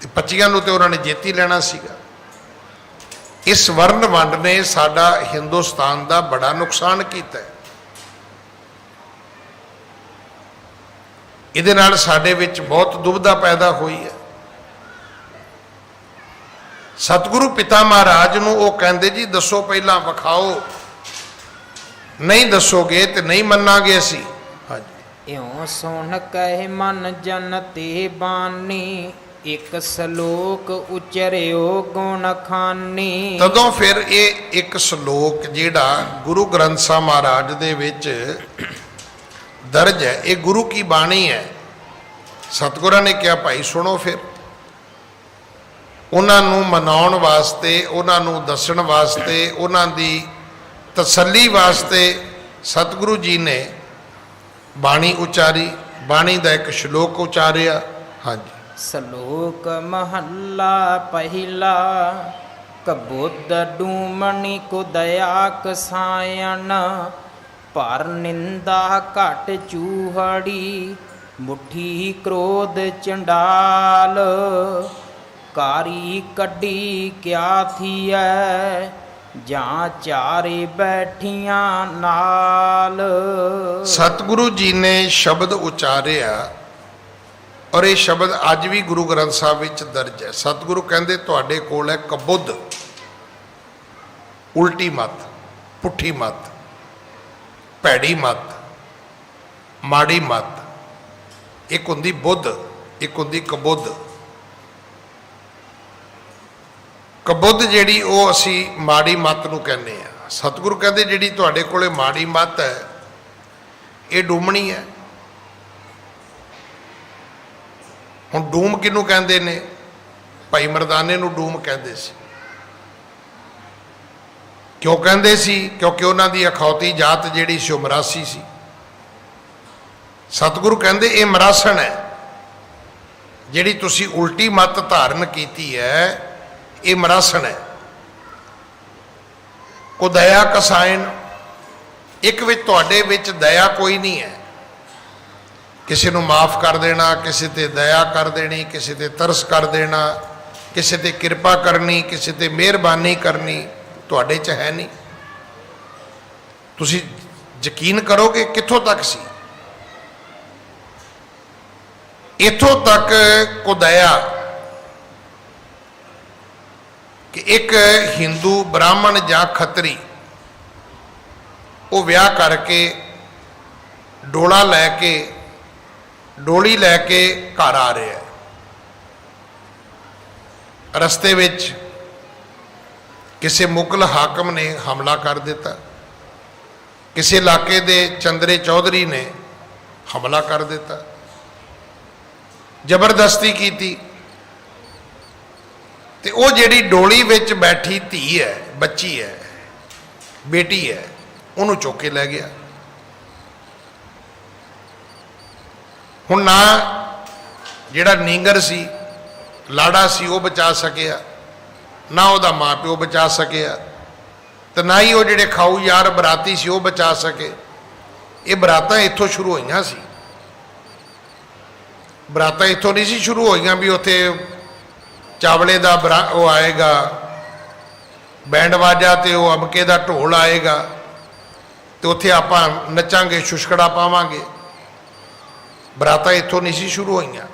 ਤੇ 25 ਨੂੰ ਤੇ ਉਹਨਾਂ ਨੇ ਜਿੱਤ ਹੀ ਲੈਣਾ ਸੀਗਾ। ਇਸ ਵਰਨ ਵੰਡ ਨੇ ਸਾਡਾ ਹਿੰਦੁਸਤਾਨ ਦਾ ਬੜਾ ਨੁਕਸਾਨ ਕੀਤਾ ਹੈ। ਇਹਦੇ ਨਾਲ ਸਾਡੇ ਵਿੱਚ ਬਹੁਤ ਦੁਬਿਧਾ ਪੈਦਾ ਹੋਈ ਹੈ। ਸਤਿਗੁਰੂ ਪਿਤਾ ਮਹਾਰਾਜ ਨੂੰ ਉਹ ਕਹਿੰਦੇ ਜੀ ਦੱਸੋ ਪਹਿਲਾਂ, ਵਿਖਾਓ, ਨਹੀਂ ਦੱਸੋਗੇ ਤੇ ਨਹੀਂ ਮੰਨਾਂਗੇ ਅਸੀਂ। ਹਾਂਜੀ। ਇਉਂ ਸੁਣ ਕਹਿ ਮਨ ਜਨ ਤੇ ਬਾਣੀ, ਇੱਕ ਸ਼ਲੋਕ ਉਚਰਿਓ ਗੁਣ ਖਾਨੀ। ਤਦੋਂ ਫਿਰ ਇਹ ਇੱਕ ਸ਼ਲੋਕ ਜਿਹੜਾ ਗੁਰੂ ਗ੍ਰੰਥ ਸਾਹਿਬ ਮਹਾਰਾਜ ਦੇ ਵਿੱਚ ਦਰਜ ਹੈ, ਇਹ ਗੁਰੂ ਕੀ ਬਾਣੀ ਹੈ। ਸਤਿਗੁਰਾਂ ਨੇ ਕਿਹਾ ਭਾਈ ਸੁਣੋ, ਫਿਰ ਉਹਨਾਂ ਨੂੰ ਮਨਾਉਣ ਵਾਸਤੇ, ਉਹਨਾਂ ਨੂੰ ਦੱਸਣ ਵਾਸਤੇ, ਉਹਨਾਂ ਦੀ ਤਸੱਲੀ ਵਾਸਤੇ ਸਤਿਗੁਰੂ ਜੀ ਨੇ ਬਾਣੀ ਉਚਾਰੀ, ਬਾਣੀ ਦਾ ਇੱਕ ਸ਼ਲੋਕ ਉਚਾਰਿਆ। ਹਾਂਜੀ। ਸ਼ਲੋਕ ਮਹੱਲਾ ਪਹਿਲਾ, ਕਬੁੱਧ ਡੂਮਣੀ ਕੋ ਦਇਆ ਕਸਾਇਣ, ਪਰ ਨਿੰਦਾ ਘਟ ਚੂਹੜੀ, ਮੁੱਠੀ ਕ੍ਰੋਧ ਚੰਡਾਲ, ਕਾਰੀ ਕੱਢੀ ਕਿਆ ਥੀਐ, ਜਾਂ ਚਾਰੇ ਬੈਠੀਆਂ ਨਾਲ। ਸਤਿਗੁਰੂ ਜੀ ਨੇ ਸ਼ਬਦ ਉਚਾਰਿਆ ਔਰ ਇਹ ਸ਼ਬਦ ਅੱਜ ਵੀ ਗੁਰੂ ਗ੍ਰੰਥ ਸਾਹਿਬ ਵਿੱਚ ਦਰਜ ਹੈ। ਸਤਿਗੁਰੂ ਕਹਿੰਦੇ ਤੁਹਾਡੇ ਕੋਲ ਹੈ ਕਬੁੱਧ, ਉਲਟੀ ਮੱਤ, ਪੁੱਠੀ ਮੱਤ, ਭੈੜੀ ਮੱਤ, ਮਾੜੀ ਮੱਤ। ਇੱਕ ਹੁੰਦੀ ਬੁੱਧ, ਇੱਕ ਹੁੰਦੀ ਕਬੁੱਧ। ਕਬੁੱਧ ਜਿਹੜੀ ਉਹ ਅਸੀਂ ਮਾੜੀ ਮੱਤ ਨੂੰ ਕਹਿੰਦੇ ਆ। ਸਤਿਗੁਰੂ ਕਹਿੰਦੇ ਜਿਹੜੀ ਤੁਹਾਡੇ ਕੋਲੇ ਮਾੜੀ ਮੱਤ ਹੈ ਇਹ ਡੂਮਣੀ ਹੈ। ਹੁਣ ਡੂਮ ਕਿਹਨੂੰ ਕਹਿੰਦੇ ਨੇ? ਭਾਈ ਮਰਦਾਨੇ ਨੂੰ ਡੂਮ ਕਹਿੰਦੇ ਸੀ। ਕਿਉਂ ਕਹਿੰਦੇ ਸੀ? ਕਿਉਂਕਿ ਉਹਨਾਂ ਦੀ ਅਖੌਤੀ ਜਾਤ ਜਿਹੜੀ ਸੀ ਉਹ ਮਰਾਸੀ ਸੀ। ਸਤਿਗੁਰੂ ਕਹਿੰਦੇ ਇਹ ਮਰਾਸਣ ਹੈ, ਜਿਹੜੀ ਤੁਸੀਂ ਉਲਟੀ ਮੱਤ ਧਾਰਨ ਕੀਤੀ ਹੈ, ਇਹ ਮਰਾਸਣ ਹੈ। ਕੋ ਦਇਆ ਕਸਾਇਨ, ਇੱਕ ਵਿੱਚ ਤੁਹਾਡੇ ਵਿੱਚ ਦਇਆ ਕੋਈ ਨਹੀਂ ਹੈ। ਕਿਸੇ ਨੂੰ ਮਾਫ ਕਰ ਦੇਣਾ, ਕਿਸੇ ਤੇ ਦਇਆ ਕਰ ਦੇਣੀ, ਕਿਸੇ ਤੇ ਤਰਸ ਕਰ ਦੇਣਾ, ਕਿਸੇ ਤੇ ਕਿਰਪਾ ਕਰਨੀ, ਕਿਸੇ ਤੇ ਮਿਹਰਬਾਨੀ ਕਰਨੀ ਤੁਹਾਡੇ 'ਚ ਹੈ ਨਹੀਂ। ਤੁਸੀਂ ਯਕੀਨ ਕਰੋਗੇ ਕਿੱਥੋਂ ਤੱਕ ਸੀ? ਇੱਥੋਂ ਤੱਕ ਕੋ ਦਇਆ ਕਿ ਇੱਕ ਹਿੰਦੂ ਬ੍ਰਾਹਮਣ ਜਾਂ ਖੱਤਰੀ ਉਹ ਵਿਆਹ ਕਰਕੇ ਡੋਲਾ ਲੈ ਕੇ, ਡੋਲੀ ਲੈ ਕੇ ਘਰ ਆ ਰਿਹਾ ਹੈ। ਰਸਤੇ ਵਿੱਚ ਕਿਸੇ ਮੁਗਲ ਹਾਕਮ ਨੇ ਹਮਲਾ ਕਰ ਦਿੱਤਾ, ਕਿਸੇ ਇਲਾਕੇ ਦੇ ਚੰਦਰੇ ਚੌਧਰੀ ਨੇ ਹਮਲਾ ਕਰ ਦਿੱਤਾ, ਜ਼ਬਰਦਸਤੀ ਕੀਤੀ, ਤੇ ਉਹ ਜਿਹੜੀ ਡੋਲੀ ਵਿੱਚ ਬੈਠੀ ਧੀ ਹੈ, ਬੱਚੀ ਹੈ, ਬੇਟੀ ਹੈ, ਉਹਨੂੰ ਚੁੱਕ ਕੇ ਲੈ ਗਿਆ। ਹੁਣ ਨਾ ਜਿਹੜਾ ਨੀਂਗਰ ਸੀ, ਲਾੜਾ ਸੀ, ਉਹ ਬਚਾ ਸਕਿਆ, ਨਾ ਉਹਦਾ ਮਾਂ ਪਿਓ ਬਚਾ ਸਕਿਆ, ਤੇ ਨਾ ਹੀ ਉਹ ਜਿਹੜੇ ਖਾਊ ਯਾਰ ਬਰਾਤੀ ਸੀ ਉਹ ਬਚਾ ਸਕੇ। ਇਹ ਬਰਾਤਾਂ ਇੱਥੋਂ ਸ਼ੁਰੂ ਹੋਈਆਂ ਸੀ। ਬਰਾਤਾਂ ਇੱਥੋਂ ਨਹੀਂ ਸੀ ਸ਼ੁਰੂ ਹੋਈਆਂ ਵੀ ਉੱਥੇ ਚਾਵਲੇ ਦਾ ਉਹ ਆਏਗਾ, ਬੈਂਡ ਵਾਜਾ ਤੇ ਉਹ ਅਮਕੇ ਦਾ ਢੋਲ ਆਏਗਾ ਤੇ ਉੱਥੇ ਆਪਾਂ ਨੱਚਾਂਗੇ, ਛੁਛਕੜਾ ਪਾਵਾਂਗੇ। ਬਰਾਤਾਂ ਇੱਥੋਂ ਨਹੀਂ ਸੀ ਸ਼ੁਰੂ ਹੋਈਆਂ।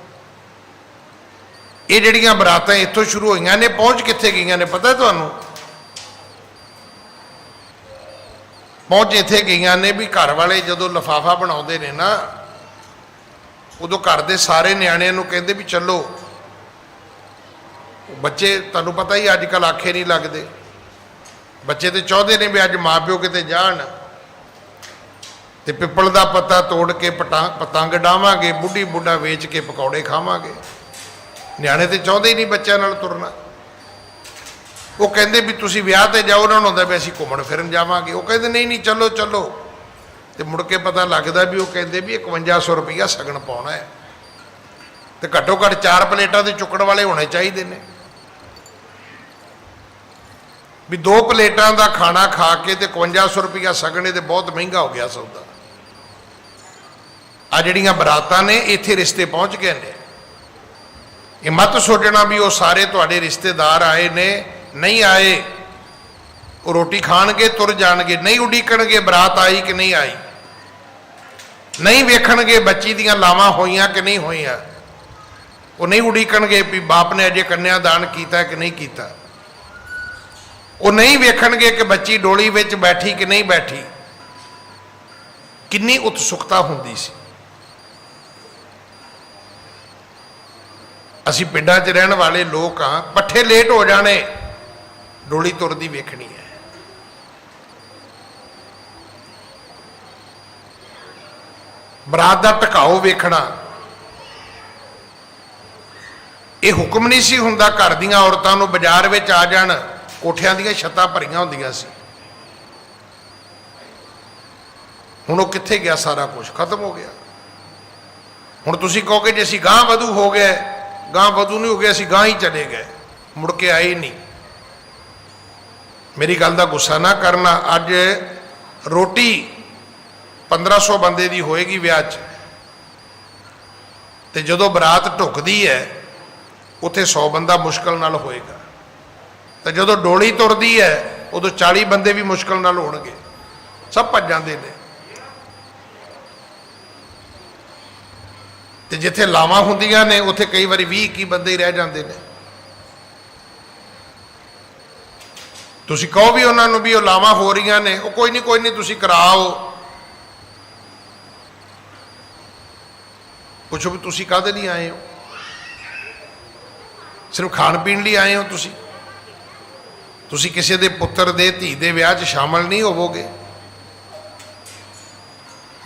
ਇਹ ਜਿਹੜੀਆਂ ਬਰਾਤਾਂ ਇੱਥੋਂ ਸ਼ੁਰੂ ਹੋਈਆਂ ਨੇ, ਪਹੁੰਚ ਕਿੱਥੇ ਗਈਆਂ ਨੇ ਪਤਾ ਤੁਹਾਨੂੰ? ਪਹੁੰਚ ਇੱਥੇ ਗਈਆਂ ਨੇ ਵੀ ਘਰ ਵਾਲੇ ਜਦੋਂ ਲਿਫਾਫਾ ਬਣਾਉਂਦੇ ਨੇ ਨਾ, ਉਦੋਂ ਘਰ ਦੇ ਸਾਰੇ ਨਿਆਣਿਆਂ ਨੂੰ ਕਹਿੰਦੇ ਵੀ ਚੱਲੋ। ਬੱਚੇ ਤੁਹਾਨੂੰ ਪਤਾ ਹੀ ਅੱਜ ਕੱਲ੍ਹ ਆਖੇ ਨਹੀਂ ਲੱਗਦੇ। ਬੱਚੇ ਤੇ ਚਾਹੁੰਦੇ ਨੇ ਵੀ ਅੱਜ ਮਾਂ ਪਿਓ ਕਿਤੇ ਜਾਣ ਤੇ ਪਿੱਪਲ ਦਾ ਪੱਤਾ ਤੋੜ ਕੇ ਪਤੰਗ ਡਾਵਾਂਗੇ, ਬੁੱਢੀ ਬੁੱਢਾ ਵੇਚ ਕੇ ਪਕੌੜੇ ਖਾਵਾਂਗੇ। ਨਿਆਣੇ ਤੇ ਚਾਹੁੰਦੇ ਹੀ ਨਹੀਂ ਬੱਚਿਆਂ ਨਾਲ ਤੁਰਨਾ। ਉਹ ਕਹਿੰਦੇ ਵੀ ਤੁਸੀਂ ਵਿਆਹ ਤੇ ਜਾਓ, ਉਹਨਾਂ ਨੂੰ ਹੁੰਦਾ ਵੀ ਅਸੀਂ ਘੁੰਮਣ ਫਿਰਨ ਜਾਵਾਂਗੇ। ਉਹ ਕਹਿੰਦੇ ਨਹੀਂ ਨਹੀਂ ਚੱਲੋ ਚੱਲੋ, ਤੇ ਮੁੜ ਕੇ ਪਤਾ ਲੱਗਦਾ ਵੀ ਉਹ ਕਹਿੰਦੇ ਵੀ 5100 ਰੁਪਈਆ ਸ਼ਗਨ ਪਾਉਣਾ ਹੈ, ਤੇ ਘੱਟੋ ਘੱਟ 4 ਪਲੇਟਾਂ ਦੇ ਚੁੱਕਣ ਵਾਲੇ ਹੋਣੇ ਚਾਹੀਦੇ ਨੇ। ਵੀ 2 ਪਲੇਟਾਂ ਦਾ ਖਾਣਾ ਖਾ ਕੇ ਤੇ 5100 ਰੁਪਈਆ ਸ਼ਗਨ, ਤੇ ਬਹੁਤ ਮਹਿੰਗਾ ਹੋ ਗਿਆ ਸੌਦਾ। ਆ ਜਿਹੜੀਆਂ ਬਰਾਤਾਂ ਨੇ ਇੱਥੇ ਰਿਸ਼ਤੇ ਪਹੁੰਚ ਗਏ ਨੇ। ਇਹ ਮਤ ਸੋਚਣਾ ਵੀ ਉਹ ਸਾਰੇ ਤੁਹਾਡੇ ਰਿਸ਼ਤੇਦਾਰ ਆਏ ਨੇ, ਨਹੀਂ ਆਏ। ਉਹ ਰੋਟੀ ਖਾਣਗੇ ਤੁਰ ਜਾਣਗੇ, ਨਹੀਂ ਉਡੀਕਣਗੇ ਬਰਾਤ ਆਈ ਕਿ ਨਹੀਂ ਆਈ, ਨਹੀਂ ਵੇਖਣਗੇ ਬੱਚੀ ਦੀਆਂ ਲਾਵਾਂ ਹੋਈਆਂ ਕਿ ਨਹੀਂ ਹੋਈਆਂ। ਉਹ ਨਹੀਂ ਉਡੀਕਣਗੇ ਵੀ ਬਾਪ ਨੇ ਅਜੇ ਕੰਨਿਆ ਦਾਨ ਕੀਤਾ ਕਿ ਨਹੀਂ ਕੀਤਾ। ਉਹ ਨਹੀਂ ਵੇਖਣਗੇ ਕਿ ਬੱਚੀ ਡੋਲੀ ਵਿੱਚ ਬੈਠੀ ਕਿ ਨਹੀਂ ਬੈਠੀ। ਕਿੰਨੀ ਉਤਸੁਕਤਾ ਹੁੰਦੀ ਸੀ। ਅਸੀਂ ਪਿੰਡਾਂ 'ਚ ਰਹਿਣ ਵਾਲੇ ਲੋਕ ਹਾਂ, ਪੱਠੇ ਲੇਟ ਹੋ ਜਾਣੇ, ਡੋਲੀ ਤੁਰਦੀ ਵੇਖਣੀ ਹੈ। ਬਰਾਤ ਦਾ ਟਿਕਾਓ ਵੇਖਣਾ। ਇਹ ਹੁਕਮ ਨਹੀਂ ਸੀ ਹੁੰਦਾ ਘਰ ਦੀਆਂ ਔਰਤਾਂ ਨੂੰ ਬਾਜ਼ਾਰ ਵਿੱਚ ਆ ਜਾਣ, ਕੋਠਿਆਂ ਦੀਆਂ ਛੱਤਾਂ ਭਰੀਆਂ ਹੁੰਦੀਆਂ ਸੀ। ਹੁਣ ਉਹ ਕਿੱਥੇ ਗਿਆ? ਸਾਰਾ ਕੁਝ ਖਤਮ ਹੋ ਗਿਆ। ਹੁਣ ਤੁਸੀਂ ਕਹੋਗੇ ਜੇ ਅਸੀਂ ਗਾਂਹ ਵਧੂ ਹੋ ਗਏ, ਗਾਂਹ ਵਧੂ ਨਹੀਂ ਹੋ ਗਏ, ਅਸੀਂ ਗਾਂਹ ਹੀ ਚਲੇ ਗਏ, ਮੁੜ ਕੇ ਆਏ ਨਹੀਂ। ਮੇਰੀ ਗੱਲ ਦਾ ਗੁੱਸਾ ਨਾ ਕਰਨਾ। ਅੱਜ ਰੋਟੀ 1500 ਬੰਦੇ ਦੀ ਹੋਏਗੀ ਵਿਆਹ 'ਚ, ਤੇ ਜਦੋਂ ਬਰਾਤ ਢੁਕਦੀ ਹੈ ਉੱਥੇ 100 ਬੰਦਾ ਮੁਸ਼ਕਲ ਨਾਲ ਹੋਏਗਾ, ਤੇ ਜਦੋਂ ਡੋਲੀ ਤੁਰਦੀ ਹੈ ਉਦੋਂ 40 ਬੰਦੇ ਵੀ ਮੁਸ਼ਕਲ ਨਾਲ ਹੋਣਗੇ। ਸਭ ਭੱਜ ਜਾਂਦੇ ਨੇ। ਤੇ ਜਿੱਥੇ ਲਾਵਾਂ ਹੁੰਦੀਆਂ ਨੇ ਉੱਥੇ ਕਈ ਵਾਰੀ 20-21 ਬੰਦੇ ਹੀ ਰਹਿ ਜਾਂਦੇ ਨੇ। ਤੁਸੀਂ ਕਹੋ ਵੀ ਉਹਨਾਂ ਨੂੰ ਵੀ ਉਹ ਲਾਵਾਂ ਹੋ ਰਹੀਆਂ ਨੇ, ਉਹ ਕੋਈ ਨਹੀਂ ਤੁਸੀਂ ਕਰਾਓ। ਪੁੱਛੋ ਵੀ ਤੁਸੀਂ ਕਾਹਦੇ ਲਈ ਆਏ ਹੋ? ਸਿਰਫ ਖਾਣ ਪੀਣ ਲਈ ਆਏ ਹੋ? ਤੁਸੀਂ ਕਿਸੇ ਦੇ ਪੁੱਤਰ ਦੇ ਧੀ ਦੇ ਵਿਆਹ 'ਚ ਸ਼ਾਮਲ ਨਹੀਂ ਹੋਵੋਗੇ।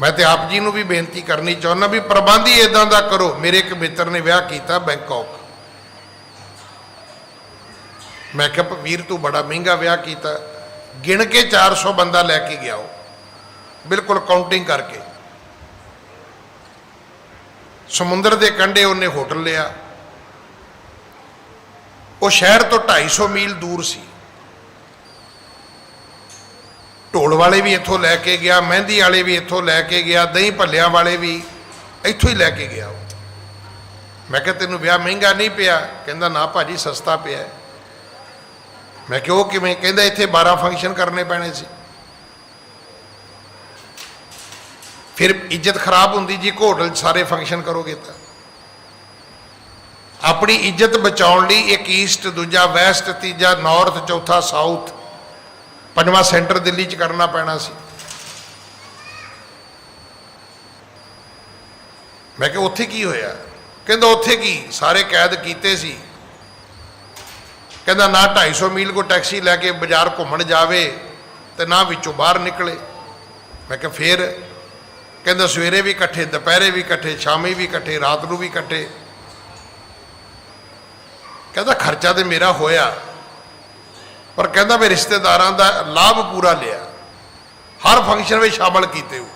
ਮੈਂ ਤੇ ਆਪ ਜੀ ਨੂੰ ਵੀ ਬੇਨਤੀ ਕਰਨੀ ਚਾਹੁੰਦਾ ਵੀ ਪ੍ਰਬੰਧ ਹੀ ਇਦਾਂ ਦਾ ਕਰੋ। ਮੇਰੇ ਇੱਕ ਮਿੱਤਰ ਨੇ ਵਿਆਹ ਕੀਤਾ ਬੈਂਕਾਕ। ਮੈਂ ਕਿਹਾ ਵੀਰ ਤੂੰ ਬੜਾ ਮਹਿੰਗਾ ਵਿਆਹ ਕੀਤਾ। ਗਿਣ ਕੇ 400 ਬੰਦਾ ਲੈ ਕੇ ਗਿਆ, ਉਹ ਬਿਲਕੁਲ ਕਾਊਂਟਿੰਗ ਕਰਕੇ। ਸਮੁੰਦਰ ਦੇ ਕੰਢੇ ਉਹਨੇ ਹੋਟਲ ਲਿਆ। ਉਹ ਸ਼ਹਿਰ ਤੋਂ 250 ਮੀਲ ਦੂਰ ਸੀ। ਢੋਲ ਵਾਲੇ ਵੀ ਇੱਥੋਂ ਲੈ ਕੇ ਗਿਆ, ਮਹਿੰਦੀ ਵਾਲੇ ਵੀ ਇੱਥੋਂ ਲੈ ਕੇ ਗਿਆ, ਦਹੀਂ ਭੱਲਿਆਂ ਵਾਲੇ ਵੀ ਇੱਥੋਂ ਹੀ ਲੈ ਕੇ ਗਿਆ ਉਹ। ਮੈਂ ਕਿਹਾ ਤੈਨੂੰ ਵਿਆਹ ਮਹਿੰਗਾ ਨਹੀਂ ਪਿਆ? ਕਹਿੰਦਾ ਨਾ ਭਾਜੀ ਸਸਤਾ ਪਿਆ। ਮੈਂ ਕਿਹਾ ਉਹ ਕਿਵੇਂ? ਕਹਿੰਦਾ ਇੱਥੇ 12 ਫੰਕਸ਼ਨ ਕਰਨੇ ਪੈਣੇ ਸੀ। ਫਿਰ ਇੱਜ਼ਤ ਖਰਾਬ ਹੁੰਦੀ ਜੀ, ਹੋਟਲ 'ਚ ਸਾਰੇ ਫੰਕਸ਼ਨ ਕਰੋਗੇ ਤਾਂ। ਆਪਣੀ ਇੱਜ਼ਤ ਬਚਾਉਣ ਲਈ ਇੱਕ ਈਸਟ, ਦੂਜਾ ਵੈਸਟ, ਤੀਜਾ ਨਾਰਥ, ਚੌਥਾ ਸਾਊਥ, ਪੰਜਵਾਂ ਸੈਂਟਰ ਦਿੱਲੀ 'ਚ ਕਰਨਾ ਪੈਣਾ ਸੀ। ਮੈਂ ਕਿਹਾ ਉੱਥੇ ਕੀ ਹੋਇਆ? ਕਹਿੰਦਾ ਉੱਥੇ ਕੀ, ਸਾਰੇ ਕੈਦ ਕੀਤੇ ਸੀ। ਕਹਿੰਦਾ ਨਾ 250 ਮੀਲ ਕੋ ਟੈਕਸੀ ਲੈ ਕੇ ਬਾਜ਼ਾਰ ਘੁੰਮਣ ਜਾਵੇ ਤੇ ਨਾ ਵਿੱਚੋਂ ਬਾਹਰ ਨਿਕਲੇ। ਮੈਂ ਕਿਹਾ ਫੇਰ? ਕਹਿੰਦਾ ਸਵੇਰੇ ਵੀ ਇਕੱਠੇ, ਦੁਪਹਿਰੇ ਵੀ ਇਕੱਠੇ, ਸ਼ਾਮੀ ਵੀ ਇਕੱਠੇ, ਰਾਤ ਨੂੰ ਵੀ ਇਕੱਠੇ। ਕਹਿੰਦਾ ਖਰਚਾ ਤੇ ਮੇਰਾ ਹੋਇਆ, ਪਰ ਕਹਿੰਦਾ ਮੈਂ ਰਿਸ਼ਤੇਦਾਰਾਂ ਦਾ ਲਾਭ ਪੂਰਾ ਲਿਆ, ਹਰ ਫੰਕਸ਼ਨ ਵਿੱਚ ਸ਼ਾਮਲ ਕੀਤੇ ਹੋ।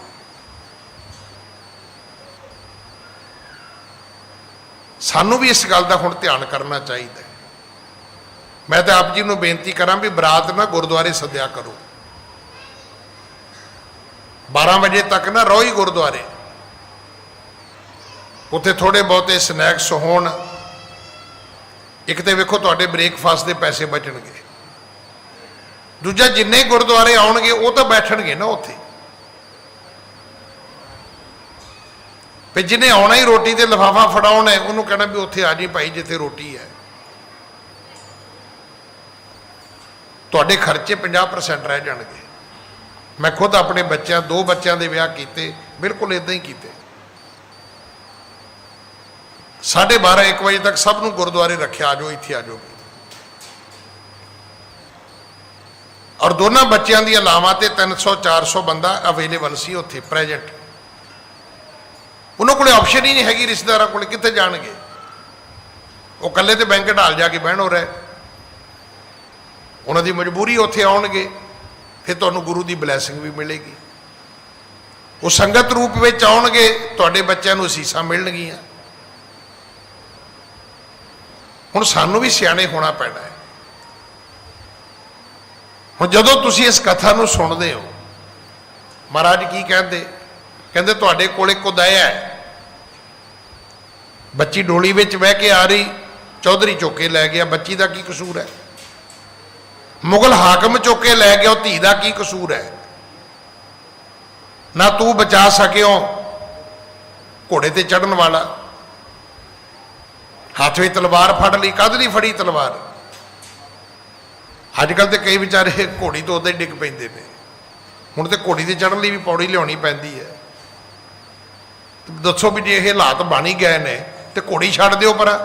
ਸਾਨੂੰ ਵੀ ਇਸ ਗੱਲ ਦਾ ਹੁਣ ਧਿਆਨ ਕਰਨਾ ਚਾਹੀਦਾ। ਮੈਂ ਤਾਂ ਆਪ ਜੀ ਨੂੰ ਬੇਨਤੀ ਕਰਾਂ ਵੀ ਬਰਾਤ ਨਾ ਗੁਰਦੁਆਰੇ ਸੱਦਿਆ ਕਰੋ। 12 ਵਜੇ ਤੱਕ ਨਾ ਰਹੋ ਹੀ ਗੁਰਦੁਆਰੇ। ਉੱਥੇ ਥੋੜੇ ਬਹੁਤੇ ਸਨੈਕਸ ਹੋਣ। ਇੱਕ ਤੇ ਵੇਖੋ ਤੁਹਾਡੇ ਬ੍ਰੇਕਫਾਸਟ ਦੇ ਪੈਸੇ ਬਚਣਗੇ, ਦੂਜਾ ਜਿੰਨੇ ਗੁਰਦੁਆਰੇ ਆਉਣਗੇ ਉਹ ਤਾਂ ਬੈਠਣਗੇ ਨਾ ਉੱਥੇ। ਫਿਰ ਜਿਹਨੇ ਆਉਣਾ ਹੀ ਰੋਟੀ ਤੇ ਲਿਫਾਫਾ ਫੜਾਉਣਾ ਹੈ ਉਹਨੂੰ ਕਹਿਣਾ ਵੀ ਉੱਥੇ ਆ ਜੀ ਭਾਈ ਜਿੱਥੇ ਰੋਟੀ ਹੈ। ਤੁਹਾਡੇ ਖਰਚੇ 50% ਰਹਿ ਜਾਣਗੇ। ਮੈਂ ਖੁਦ ਆਪਣੇ ਬੱਚਿਆਂ, 2 ਬੱਚਿਆਂ ਦੇ ਵਿਆਹ ਕੀਤੇ, ਬਿਲਕੁਲ ਇਦਾਂ ਹੀ ਕੀਤੇ। 12:30 1 ਵਜੇ ਤੱਕ ਸਭ ਨੂੰ ਗੁਰਦੁਆਰੇ ਰੱਖਿਆ, ਆ ਜਾਓ ਇੱਥੇ ਆ ਜਾਓ। ਔਰ ਦੋਨਾਂ ਬੱਚਿਆਂ ਦੀਆਂ ਲਾਵਾਂ ਤੇ 300-400 ਬੰਦਾ ਅਵੇਲੇਬਲ ਸੀ ਉੱਥੇ ਪ੍ਰੈਜੈਂਟ। ਉਹਨਾਂ ਕੋਲੇ ਆਪਸ਼ਨ ਹੀ ਨਹੀਂ ਹੈਗੀ, ਰਿਸ਼ਤੇਦਾਰਾਂ ਕੋਲੇ ਕਿੱਥੇ ਜਾਣਗੇ? ਉਹ ਇਕੱਲੇ ਤੇ ਬੈਂਕਟ ਹਾਲ ਜਾ ਕੇ ਬਹਿਣ ਹੋ ਰਹੇ। ਉਹਨਾਂ ਦੀ ਮਜਬੂਰੀ ਉੱਥੇ ਆਉਣਗੇ, ਫਿਰ ਤੁਹਾਨੂੰ ਗੁਰੂ ਦੀ ਬਲੈਸਿੰਗ ਵੀ ਮਿਲੇਗੀ। ਉਹ ਸੰਗਤ ਰੂਪ ਵਿੱਚ ਆਉਣਗੇ, ਤੁਹਾਡੇ ਬੱਚਿਆਂ ਨੂੰ ਅਸੀਸਾਂ ਮਿਲਣਗੀਆਂ। ਹੁਣ ਸਾਨੂੰ ਵੀ ਸਿਆਣੇ ਹੋਣਾ ਪੈਣਾ ਹੈ। ਹੁਣ ਜਦੋਂ ਤੁਸੀਂ ਇਸ ਕਥਾ ਨੂੰ ਸੁਣਦੇ ਹੋ, ਮਹਾਰਾਜ ਕੀ ਕਹਿੰਦੇ? ਕਹਿੰਦੇ ਤੁਹਾਡੇ ਕੋਲ ਇੱਕ ਦਇਆ ਹੈ। ਬੱਚੀ ਡੋਲੀ ਵਿੱਚ ਬਹਿ ਕੇ ਆ ਰਹੀ, ਚੌਧਰੀ ਚੁੱਕ ਕੇ ਲੈ ਗਿਆ, ਬੱਚੀ ਦਾ ਕੀ ਕਸੂਰ ਹੈ? ਮੁਗਲ ਹਾਕਮ ਚੁੱਕ ਕੇ ਲੈ ਗਿਆ, ਉਹ ਧੀ ਦਾ ਕੀ ਕਸੂਰ ਹੈ? ਨਾ ਤੂੰ ਬਚਾ ਸਕਿਓ ਘੋੜੇ ਤੇ ਚੜਨ ਵਾਲਾ, ਹੱਥ ਵਿੱਚ ਤਲਵਾਰ ਫੜ ਲਈ। ਕਦ ਲਈ ਫੜੀ ਤਲਵਾਰ? ਅੱਜ ਕੱਲ੍ਹ ਤੇ ਕਈ ਵਿਚਾਰੇ ਘੋੜੀ ਤੋਂ ਉੱਦਾਂ ਹੀ ਡਿੱਗ ਪੈਂਦੇ ਨੇ। ਹੁਣ ਤੇ ਘੋੜੀ 'ਤੇ ਚੜ੍ਹਨ ਲਈ ਵੀ ਪੌੜੀ ਲਿਆਉਣੀ ਪੈਂਦੀ ਹੈ। ਦੱਸੋ ਵੀ ਜੇ ਇਹ ਹਾਲਾਤ ਬਣ ਹੀ ਗਏ ਨੇ ਤੇ ਘੋੜੀ ਛੱਡ ਦਿਓ ਪਰਾਂ।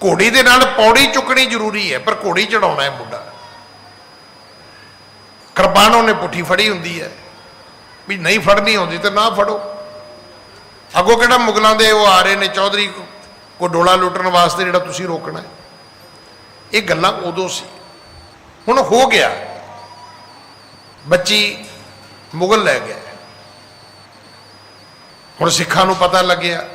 ਘੋੜੀ ਦੇ ਨਾਲ ਪੌੜੀ ਚੁੱਕਣੀ ਜ਼ਰੂਰੀ ਹੈ, ਪਰ ਘੋੜੀ ਚੜਾਉਣਾ ਹੈ ਮੁੰਡਾ। ਕਿਰਪਾਨ ਉਹਨੇ ਪੁੱਠੀ ਫੜੀ ਹੁੰਦੀ ਹੈ, ਵੀ ਨਹੀਂ ਫੜਨੀ ਆਉਂਦੀ ਤੇ ਨਾ ਫੜੋ। ਅੱਗੋਂ ਕਿਹੜਾ ਮੁਗਲਾਂ ਦੇ ਉਹ ਆ ਰਹੇ ਨੇ ਚੌਧਰੀ ਕੋ ਡੋਲਾ ਲੁੱਟਣ ਵਾਸਤੇ ਜਿਹੜਾ ਤੁਸੀਂ ਰੋਕਣਾ। ਇਹ ਗੱਲਾਂ ਉਦੋਂ ਸੀ। ਹੁਣ ਹੋ ਗਿਆ, ਬੱਚੀ ਮੁਗਲ ਲੈ ਗਿਆ। ਹੁਣ ਸਿੱਖਾਂ ਨੂੰ ਪਤਾ ਲੱਗਿਆ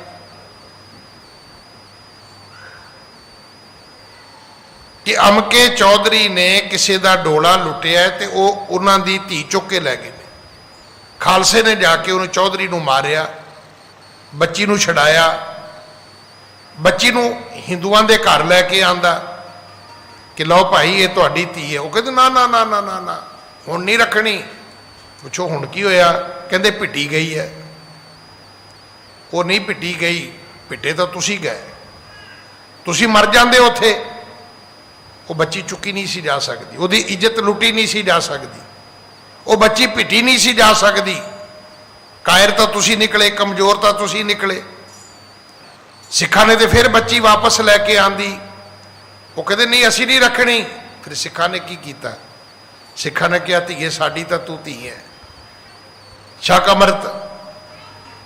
ਕਿ ਅਮਕੇ ਚੌਧਰੀ ਨੇ ਕਿਸੇ ਦਾ ਡੋਲਾ ਲੁੱਟਿਆ ਤੇ ਉਹ ਉਹਨਾਂ ਦੀ ਧੀ ਚੁੱਕ ਕੇ ਲੈ ਗਏ ਨੇ। ਖਾਲਸੇ ਨੇ ਜਾ ਕੇ ਉਹਨੂੰ ਚੌਧਰੀ ਨੂੰ ਮਾਰਿਆ, ਬੱਚੀ ਨੂੰ ਛਡਾਇਆ, ਬੱਚੀ ਨੂੰ ਹਿੰਦੂਆਂ ਦੇ ਘਰ ਲੈ ਕੇ ਆਂਦਾ ਕਿ ਲਓ ਭਾਈ ਇਹ ਤੁਹਾਡੀ ਧੀ ਹੈ। ਉਹ ਕਹਿੰਦੇ ਨਾ ਨਾ ਨਾ ਨਾ ਨਾ ਨਾ, ਹੁਣ ਨਹੀਂ ਰੱਖਣੀ। ਪੁੱਛੋ ਹੁਣ ਕੀ ਹੋਇਆ? ਕਹਿੰਦੇ ਪਿੱਟੀ ਗਈ ਹੈ। ਉਹ ਨਹੀਂ ਪਿੱਟੀ ਗਈ, ਪਿੱਟੇ ਤਾਂ ਤੁਸੀਂ ਗਏ, ਤੁਸੀਂ ਮਰ ਜਾਂਦੇ ਉੱਥੇ। ਉਹ ਬੱਚੀ ਚੁੱਕੀ ਨਹੀਂ ਸੀ ਜਾ ਸਕਦੀ, ਉਹਦੀ ਇੱਜ਼ਤ ਲੁੱਟੀ ਨਹੀਂ ਸੀ ਜਾ ਸਕਦੀ, ਉਹ ਬੱਚੀ ਪਿੱਟੀ ਨਹੀਂ ਸੀ ਜਾ ਸਕਦੀ। ਕਾਇਰ ਤਾਂ ਤੁਸੀਂ ਨਿਕਲੇ, ਕਮਜ਼ੋਰ ਤਾਂ ਤੁਸੀਂ ਨਿਕਲੇ। ਸਿੱਖਾਂ ਨੇ ਤੇ ਫਿਰ ਬੱਚੀ ਵਾਪਸ ਲੈ ਕੇ ਆਂਦੀ। ਉਹ ਕਹਿੰਦੇ ਨਹੀਂ ਅਸੀਂ ਨਹੀਂ ਰੱਖਣੀ। ਫਿਰ ਸਿੱਖਾਂ ਨੇ ਕੀ ਕੀਤਾ? ਸਿੱਖਾਂ ਨੇ ਕਿਹਾ ਧੀਏ ਸਾਡੀ ਤਾਂ ਤੂੰ ਧੀ ਹੈ, ਸ਼ੱਕ ਅਮਰਤ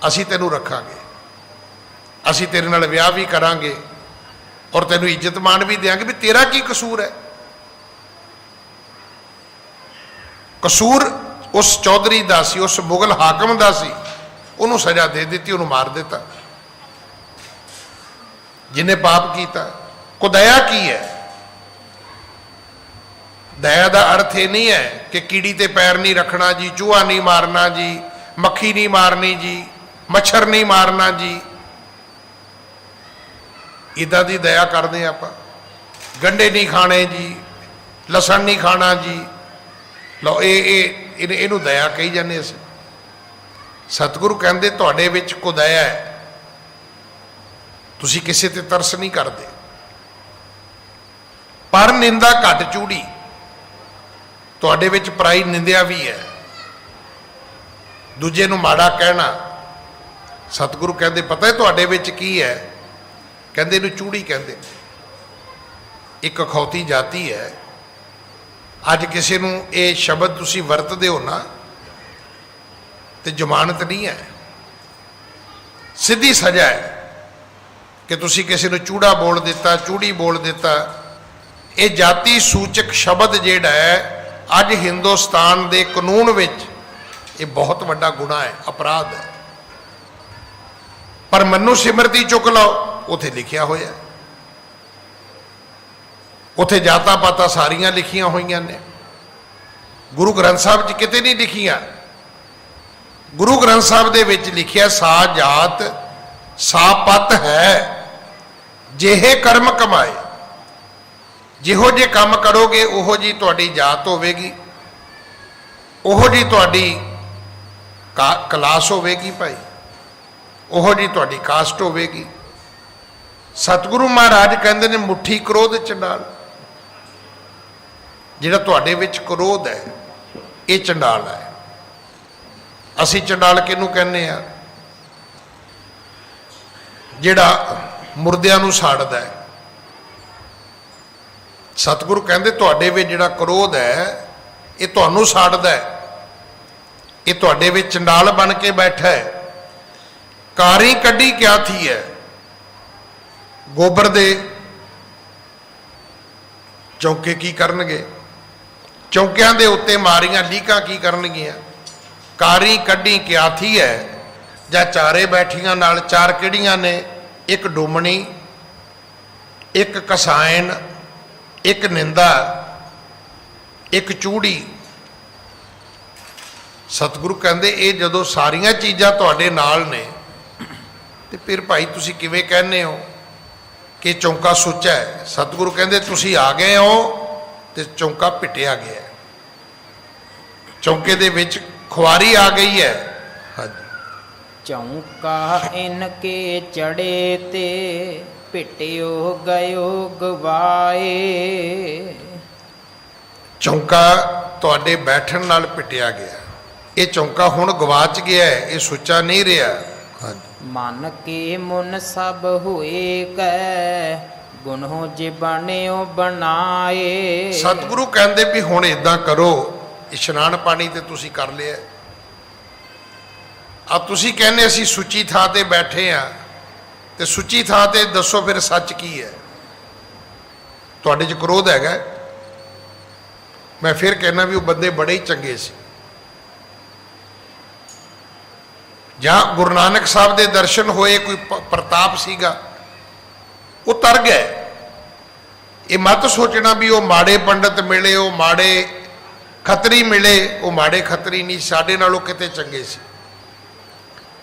ਅਸੀਂ ਤੈਨੂੰ ਰੱਖਾਂਗੇ, ਅਸੀਂ ਤੇਰੇ ਨਾਲ ਵਿਆਹ ਵੀ ਕਰਾਂਗੇ ਔਰ ਤੈਨੂੰ ਇੱਜ਼ਤ ਮਾਣ ਵੀ ਦੇਾਂਗੇ। ਵੀ ਤੇਰਾ ਕੀ ਕਸੂਰ ਹੈ? ਕਸੂਰ ਉਸ ਚੌਧਰੀ ਦਾ ਸੀ, ਉਸ ਮੁਗਲ ਹਾਕਮ ਦਾ ਸੀ। ਉਹਨੂੰ ਸਜ਼ਾ ਦੇ ਦਿੱਤੀ, ਉਹਨੂੰ ਮਾਰ ਦਿੱਤਾ ਜਿਹਨੇ ਪਾਪ ਕੀਤਾ। ਕੋ ਦਇਆ ਕੀ ਹੈ? ਦਇਆ ਦਾ ਅਰਥ ਇਹ ਨਹੀਂ ਹੈ ਕਿ ਕੀੜੀ ਤੇ ਪੈਰ ਨਹੀਂ ਰੱਖਣਾ ਜੀ, ਚੂਹਾ ਨਹੀਂ ਮਾਰਨਾ ਜੀ, ਮੱਖੀ ਨਹੀਂ ਮਾਰਨੀ ਜੀ, ਮੱਛਰ ਨਹੀਂ ਮਾਰਨਾ ਜੀ। ਇੱਦਾਂ ਦੀ ਦਇਆ ਕਰਦੇ ਆਪਾਂ। ਗੰਢੇ ਨਹੀਂ ਖਾਣੇ ਜੀ, ਲਸਣ ਨਹੀਂ ਖਾਣਾ ਜੀ। ਲਓ ਇਹਨੂੰ ਦਇਆ ਕਹੀ ਜਾਂਦੇ ਅਸੀਂ। ਸਤਿਗੁਰੂ ਕਹਿੰਦੇ ਤੁਹਾਡੇ ਵਿੱਚ ਕੋ ਦਇਆ ਹੈ, ਤੁਸੀਂ ਕਿਸੇ ਤੇ ਤਰਸ ਨਹੀਂ ਕਰਦੇ। ਪਰ ਨਿੰਦਾ ਘੱਟ ਚੂੜੀ, ਤੁਹਾਡੇ ਵਿੱਚ ਪਰਾਈ ਨਿੰਦਿਆ ਵੀ ਹੈ। ਦੂਜੇ ਨੂੰ ਮਾੜਾ ਕਹਿਣਾ। ਸਤਿਗੁਰੂ ਕਹਿੰਦੇ ਪਤਾ ਹੈ ਤੁਹਾਡੇ ਵਿੱਚ ਕੀ ਹੈ? ਕਹਿੰਦੇ ਇਹਨੂੰ ਚੂੜੀ ਕਹਿੰਦੇ। ਇੱਕ ਅਖੌਤੀ ਜਾਤੀ ਹੈ। ਅੱਜ ਕਿਸੇ ਨੂੰ ਇਹ ਸ਼ਬਦ ਤੁਸੀਂ ਵਰਤਦੇ ਹੋ ਨਾ ਤੇ ਜ਼ਮਾਨਤ ਨਹੀਂ ਹੈ, ਸਿੱਧੀ ਸਜ਼ਾ ਹੈ ਕਿ ਤੁਸੀਂ ਕਿਸੇ ਨੂੰ ਚੂੜਾ ਬੋਲ ਦਿੱਤਾ, ਚੂੜੀ ਬੋਲ ਦਿੱਤਾ। ਇਹ ਜਾਤੀ ਸੂਚਕ ਸ਼ਬਦ ਜਿਹੜਾ ਹੈ ਅੱਜ ਹਿੰਦੁਸਤਾਨ ਦੇ ਕਾਨੂੰਨ ਵਿੱਚ ਇਹ ਬਹੁਤ ਵੱਡਾ ਗੁਨਾਹ ਹੈ, ਅਪਰਾਧ ਹੈ। ਪਰ ਮਨੁ ਸਿਮਰਤੀ ਚੁੱਕ ਲਓ, ਉਥੇ ਲਿਖਿਆ ਹੋਇਆ, ਉਥੇ ਜਾਤਾਂ ਪਾਤਾਂ ਸਾਰੀਆਂ ਲਿਖੀਆਂ ਹੋਈਆਂ ਨੇ। ਗੁਰੂ ਗ੍ਰੰਥ ਸਾਹਿਬ 'ਚ ਕਿਤੇ ਨਹੀਂ ਲਿਖੀਆਂ। ਗੁਰੂ ਗ੍ਰੰਥ ਸਾਹਿਬ ਦੇ ਵਿੱਚ ਲਿਖਿਆ ਸਾ ਜਾਤ ਸਾ ਪਤ ਹੈ, ਜਿਹੇ ਕਰਮ ਕਮਾਏ। ਜਿਹੋ ਜਿਹੇ ਕੰਮ ਕਰੋਗੇ ਉਹੋ ਜੀ ਤੁਹਾਡੀ ਜਾਤ ਹੋਵੇਗੀ, ਉਹੋ ਜੀ ਤੁਹਾਡੀ ਕਲਾਸ ਹੋਵੇਗੀ ਭਾਈ, ਉਹੋ ਜੀ ਤੁਹਾਡੀ ਕਾਸਟ ਹੋਵੇਗੀ। ਸਤਿਗੁਰੂ ਮਹਾਰਾਜ ਕਹਿੰਦੇ ਨੇ ਮੁੱਠੀ ਕ੍ਰੋਧ ਚੰਡਾਲ। ਜਿਹੜਾ ਤੁਹਾਡੇ ਵਿੱਚ ਕ੍ਰੋਧ ਹੈ ਇਹ ਚੰਡਾਲ ਹੈ। ਅਸੀਂ ਚੰਡਾਲ ਕਿਹਨੂੰ ਕਹਿੰਦੇ ਆ? ਜਿਹੜਾ ਮੁਰਦਿਆਂ ਨੂੰ ਸਾੜਦਾ ਹੈ। ਸਤਿਗੁਰੂ ਕਹਿੰਦੇ ਤੁਹਾਡੇ ਵਿੱਚ ਜਿਹੜਾ ਕ੍ਰੋਧ ਹੈ ਇਹ ਤੁਹਾਨੂੰ ਸਾੜਦਾ ਹੈ, ਇਹ ਤੁਹਾਡੇ ਵਿੱਚ ਚੰਡਾਲ ਬਣ ਕੇ ਬੈਠਾ ਹੈ। ਕਾਰੀ ਕੱਢੀ ਕਿਆ ਥੀ ਹੈ? ਗੋਬਰ ਦੇ ਚੌਂਕੇ ਕੀ ਕਰਨਗੇ? ਚੌਂਕਿਆਂ ਦੇ ਉੱਤੇ ਮਾਰੀਆਂ ਲੀਕਾਂ ਕੀ ਕਰਨਗੀਆਂ? ਕਾਰੀ ਕੱਢੀ ਕਿਆ ਥੀ ਹੈ? ਜਾਂ ਚਾਰੇ ਬੈਠੀਆਂ ਨਾਲ ਚਾਰ ਕਿਹੜੀਆਂ ਨੇ? ਇੱਕ ਡੁੰਮਣੀ, ਇੱਕ ਕਸਾਇਣ, ਇੱਕ ਨਿੰਦਾ, ਇੱਕ ਚੂੜੀ। ਸਤਿਗੁਰੂ ਕਹਿੰਦੇ ਇਹ ਜਦੋਂ ਸਾਰੀਆਂ ਚੀਜ਼ਾਂ ਤੁਹਾਡੇ ਨਾਲ ਨੇ ਤੇ ਫਿਰ ਭਾਈ ਤੁਸੀਂ ਕਿਵੇਂ ਕਹਿੰਦੇ ਹੋ ਕਿ ਚੌਂਕਾ ਸੁੱਚਾ ਹੈ? ਸਤਿਗੁਰੂ ਕਹਿੰਦੇ ਤੁਸੀਂ ਆ ਗਏ ਹੋ ਤੇ ਚੌਂਕਾ ਪਿੱਟਿਆ ਗਿਆ, ਚੌਂਕੇ ਦੇ ਵਿੱਚ ਖੁਆਰੀ ਆ ਗਈ ਹੈ। ਹਾਂਜੀ। ਚੌਂਕਾ ਇਨਕੇ ਚੜੇ ਤੇ ਪਿਟਿਓ ਗਇਓ ਗਵਾਏ, ਚੌਂਕਾ ਤੁਹਾਡੇ ਬੈਠਣ ਨਾਲ ਪਿੱਟਿਆ ਗਿਆ। ਇਹ ਚੌਂਕਾ ਹੁਣ ਗਵਾਚ ਗਿਆ ਹੈ, ਇਹ ਸੁੱਚਾ ਨਹੀਂ ਰਿਹਾ। ਹਾਂਜੀ। ਮਨ ਕੇ ਮੁਨ ਸਭ ਹੋਏ ਕੈ ਗੁਣੋ ਜੇ ਬਣਿਓ ਬਣਾਏ। ਸਤਿਗੁਰੂ ਕਹਿੰਦੇ ਵੀ ਹੁਣ ਇਦਾਂ ਕਰੋ, ਇਸ਼ਨਾਨ ਪਾਣੀ ਤੇ ਤੁਸੀਂ ਕਰ ਲਿਆ, ਆ ਤੁਸੀਂ ਕਹਿੰਦੇ ਅਸੀਂ ਸੁੱਚੀ ਥਾਂ ਤੇ ਬੈਠੇ ਆ, ਤੇ ਸੁੱਚੀ ਥਾਂ ਤੇ ਦੱਸੋ ਫਿਰ ਸੱਚ ਕੀ ਹੈ? ਤੁਹਾਡੇ 'ਚ ਕ੍ਰੋਧ ਹੈਗਾ? ਮੈਂ ਫਿਰ ਕਹਿਣਾ ਵੀ ਉਹ ਬੰਦੇ ਬੜੇ ਹੀ ਚੰਗੇ ਸੀ। ਜਾਂ ਗੁਰੂ ਨਾਨਕ ਸਾਹਿਬ ਦੇ ਦਰਸ਼ਨ ਹੋਏ, ਕੋਈ ਪ੍ਰਤਾਪ ਸੀਗਾ, ਉਹ ਤਰ ਗਏ। ਇਹ ਮਤ ਸੋਚਣਾ ਵੀ ਉਹ ਮਾੜੇ ਪੰਡਤ ਮਿਲੇ, ਉਹ ਮਾੜੇ ਖੱਤਰੀ ਮਿਲੇ। ਉਹ ਮਾੜੇ ਖੱਤਰੀ ਨਹੀਂ, ਸਾਡੇ ਨਾਲੋਂ ਕਿਤੇ ਚੰਗੇ ਸੀ।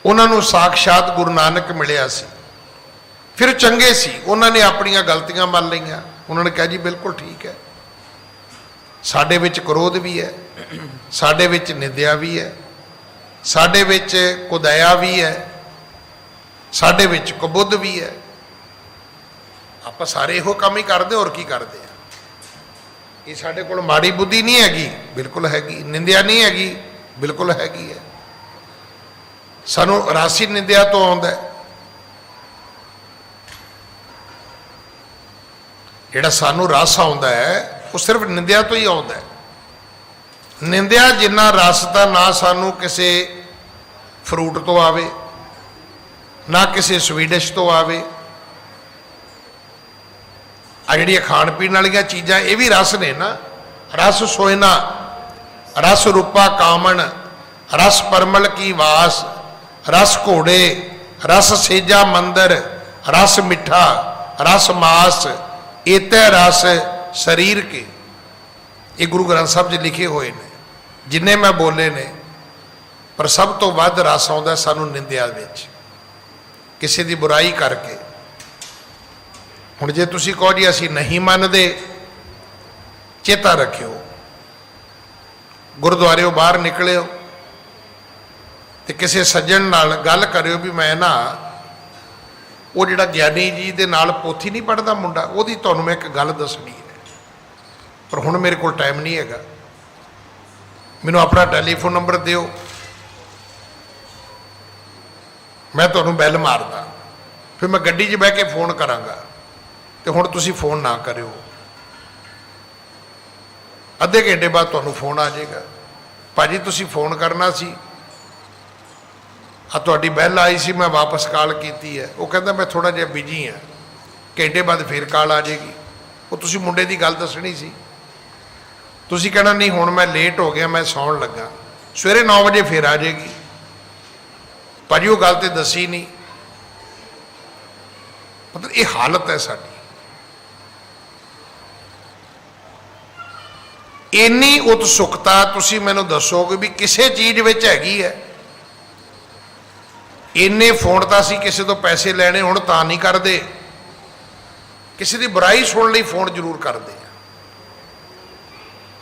ਉਹਨਾਂ ਨੂੰ ਸਾਖਸ਼ਾਤ ਗੁਰੂ ਨਾਨਕ ਮਿਲਿਆ ਸੀ, ਫਿਰ ਚੰਗੇ ਸੀ। ਉਹਨਾਂ ਨੇ ਆਪਣੀਆਂ ਗਲਤੀਆਂ ਮੰਨ ਲਈਆਂ। ਉਹਨਾਂ ਨੇ ਕਿਹਾ ਜੀ ਬਿਲਕੁਲ ਠੀਕ ਹੈ, ਸਾਡੇ ਵਿੱਚ ਕ੍ਰੋਧ ਵੀ ਹੈ, ਸਾਡੇ ਵਿੱਚ ਨਿੰਦਿਆ ਵੀ ਹੈ, ਸਾਡੇ ਵਿੱਚ ਕੁਦਇਆ ਵੀ ਹੈ, ਸਾਡੇ ਵਿੱਚ ਕਬੁੱਧ ਵੀ ਹੈ। ਆਪਾਂ ਸਾਰੇ ਇਹੋ ਕੰਮ ਹੀ ਕਰਦੇ, ਹੋਰ ਕੀ ਕਰਦੇ ਆ? ਇਹ ਸਾਡੇ ਕੋਲ ਮਾੜੀ ਬੁੱਧੀ ਨਹੀਂ ਹੈਗੀ, ਬਿਲਕੁਲ ਹੈਗੀ। ਨਿੰਦਿਆ ਨਹੀਂ ਹੈਗੀ, ਬਿਲਕੁਲ ਹੈਗੀ ਹੈ। ਸਾਨੂੰ ਰਾਸੀ ਨਿੰਦਿਆ ਤੋਂ ਆਉਂਦਾ ਹੈ। ਜਿਹੜਾ ਸਾਨੂੰ ਰਸ ਆਉਂਦਾ ਹੈ ਉਹ ਸਿਰਫ ਨਿੰਦਿਆ ਤੋਂ ਹੀ ਆਉਂਦਾ ਹੈ। ਨਿੰਦਿਆ ਜਿੰਨਾ ਰਸ ਦਾ ਨਾ ਸਾਨੂੰ ਕਿਸੇ ਫਰੂਟ ਤੋਂ ਆਵੇ, ਨਾ ਕਿਸੇ ਸਵੀਡਿਸ਼ ਤੋਂ ਆਵੇ। ਆ ਜਿਹੜੀਆਂ ਖਾਣ ਪੀਣ ਵਾਲੀਆਂ ਚੀਜ਼ਾਂ, ਇਹ ਵੀ ਰਸ ਨੇ ਨਾ। ਰਸ ਸੋਇਨਾ, ਰਸ ਰੂਪਾ ਕਾਮਣ, ਰਸ ਪਰਮਲ ਕੀ ਵਾਸ, ਰਸ ਘੋੜੇ, ਰਸ ਸੇਜਾ ਮੰਦਰ, ਰਸ ਮਿੱਠਾ, ਰਸ ਮਾਸ, ਏਤੈ ਰਸ ਸਰੀਰ ਕੇ। ਇਹ ਗੁਰੂ ਗ੍ਰੰਥ ਸਾਹਿਬ 'ਚ ਲਿਖੇ ਹੋਏ ਨੇ, ਜਿੰਨੇ ਮੈਂ ਬੋਲੇ ਨੇ। ਪਰ ਸਭ ਤੋਂ ਵੱਧ ਰਸ ਆਉਂਦਾ ਸਾਨੂੰ ਨਿੰਦਿਆ ਵਿੱਚ, ਕਿਸੇ ਦੀ ਬੁਰਾਈ ਕਰਕੇ। ਹੁਣ ਜੇ ਤੁਸੀਂ ਕਹੋ ਜੀ ਅਸੀਂ ਨਹੀਂ ਮੰਨਦੇ, ਚੇਤਾ ਰੱਖਿਓ, ਗੁਰਦੁਆਰਿਓਂ ਬਾਹਰ ਨਿਕਲਿਓ ਤੇ ਕਿਸੇ ਸੱਜਣ ਨਾਲ ਗੱਲ ਕਰਿਓ ਵੀ ਮੈਂ ਨਾ ਉਹ ਜਿਹੜਾ ਗਿਆਨੀ ਜੀ ਦੇ ਨਾਲ ਪੋਥੀ ਨਹੀਂ ਪੜ੍ਹਦਾ ਮੁੰਡਾ, ਉਹਦੀ ਤੁਹਾਨੂੰ ਮੈਂ ਇੱਕ ਗੱਲ ਦੱਸਣੀ ਹੈ, ਪਰ ਹੁਣ ਮੇਰੇ ਕੋਲ ਟਾਈਮ ਨਹੀਂ ਹੈਗਾ। ਮੈਨੂੰ ਆਪਣਾ ਟੈਲੀਫੋਨ ਨੰਬਰ ਦਿਓ, ਮੈਂ ਤੁਹਾਨੂੰ ਬੈਲ ਮਾਰਦਾ, ਫਿਰ ਮੈਂ ਗੱਡੀ 'ਚ ਬਹਿ ਕੇ ਫੋਨ ਕਰਾਂਗਾ। ਤੇ ਹੁਣ ਤੁਸੀਂ ਫੋਨ ਨਾ ਕਰਿਓ, ਅੱਧੇ ਘੰਟੇ ਬਾਅਦ ਤੁਹਾਨੂੰ ਫੋਨ ਆ ਜਾਏਗਾ, ਭਾਜੀ ਤੁਸੀਂ ਫੋਨ ਕਰਨਾ ਸੀ, ਆ ਤੁਹਾਡੀ ਬੈਲ ਆਈ ਸੀ, ਮੈਂ ਵਾਪਸ ਕਾਲ ਕੀਤੀ ਹੈ। ਉਹ ਕਹਿੰਦਾ ਮੈਂ ਥੋੜ੍ਹਾ ਜਿਹਾ ਬਿਜੀ ਹਾਂ, ਘੰਟੇ ਬਾਅਦ ਫਿਰ ਕਾਲ ਆ ਜਾਏਗੀ। ਉਹ ਤੁਸੀਂ ਮੁੰਡੇ ਦੀ ਗੱਲ ਦੱਸਣੀ ਸੀ, ਤੁਸੀਂ ਕਹਿਣਾ ਨਹੀਂ ਹੁਣ ਮੈਂ ਲੇਟ ਹੋ ਗਿਆ, ਮੈਂ ਸੌਣ ਲੱਗਾ, ਸਵੇਰੇ 9 ਵਜੇ ਫਿਰ ਆ ਜਾਏਗੀ। ਭਾਜੀ ਉਹ ਗੱਲ ਤੇ ਦੱਸੀ ਨਹੀਂ। ਮਤਲਬ ਇਹ ਹਾਲਤ ਹੈ ਸਾਡੀ। ਇੰਨੀ ਉਤਸੁਕਤਾ ਤੁਸੀਂ ਮੈਨੂੰ ਦੱਸੋਗੇ ਵੀ ਕਿਸੇ ਚੀਜ਼ ਵਿੱਚ ਹੈਗੀ ਹੈ। ਇੰਨੇ ਫੋਨ ਤਾਂ ਅਸੀਂ ਕਿਸੇ ਤੋਂ ਪੈਸੇ ਲੈਣੇ ਹੁਣ ਤਾਂ ਨਹੀਂ ਕਰਦੇ, ਕਿਸੇ ਦੀ ਬੁਰਾਈ ਸੁਣਨ ਲਈ ਫੋਨ ਜ਼ਰੂਰ ਕਰਦੇ ਆ।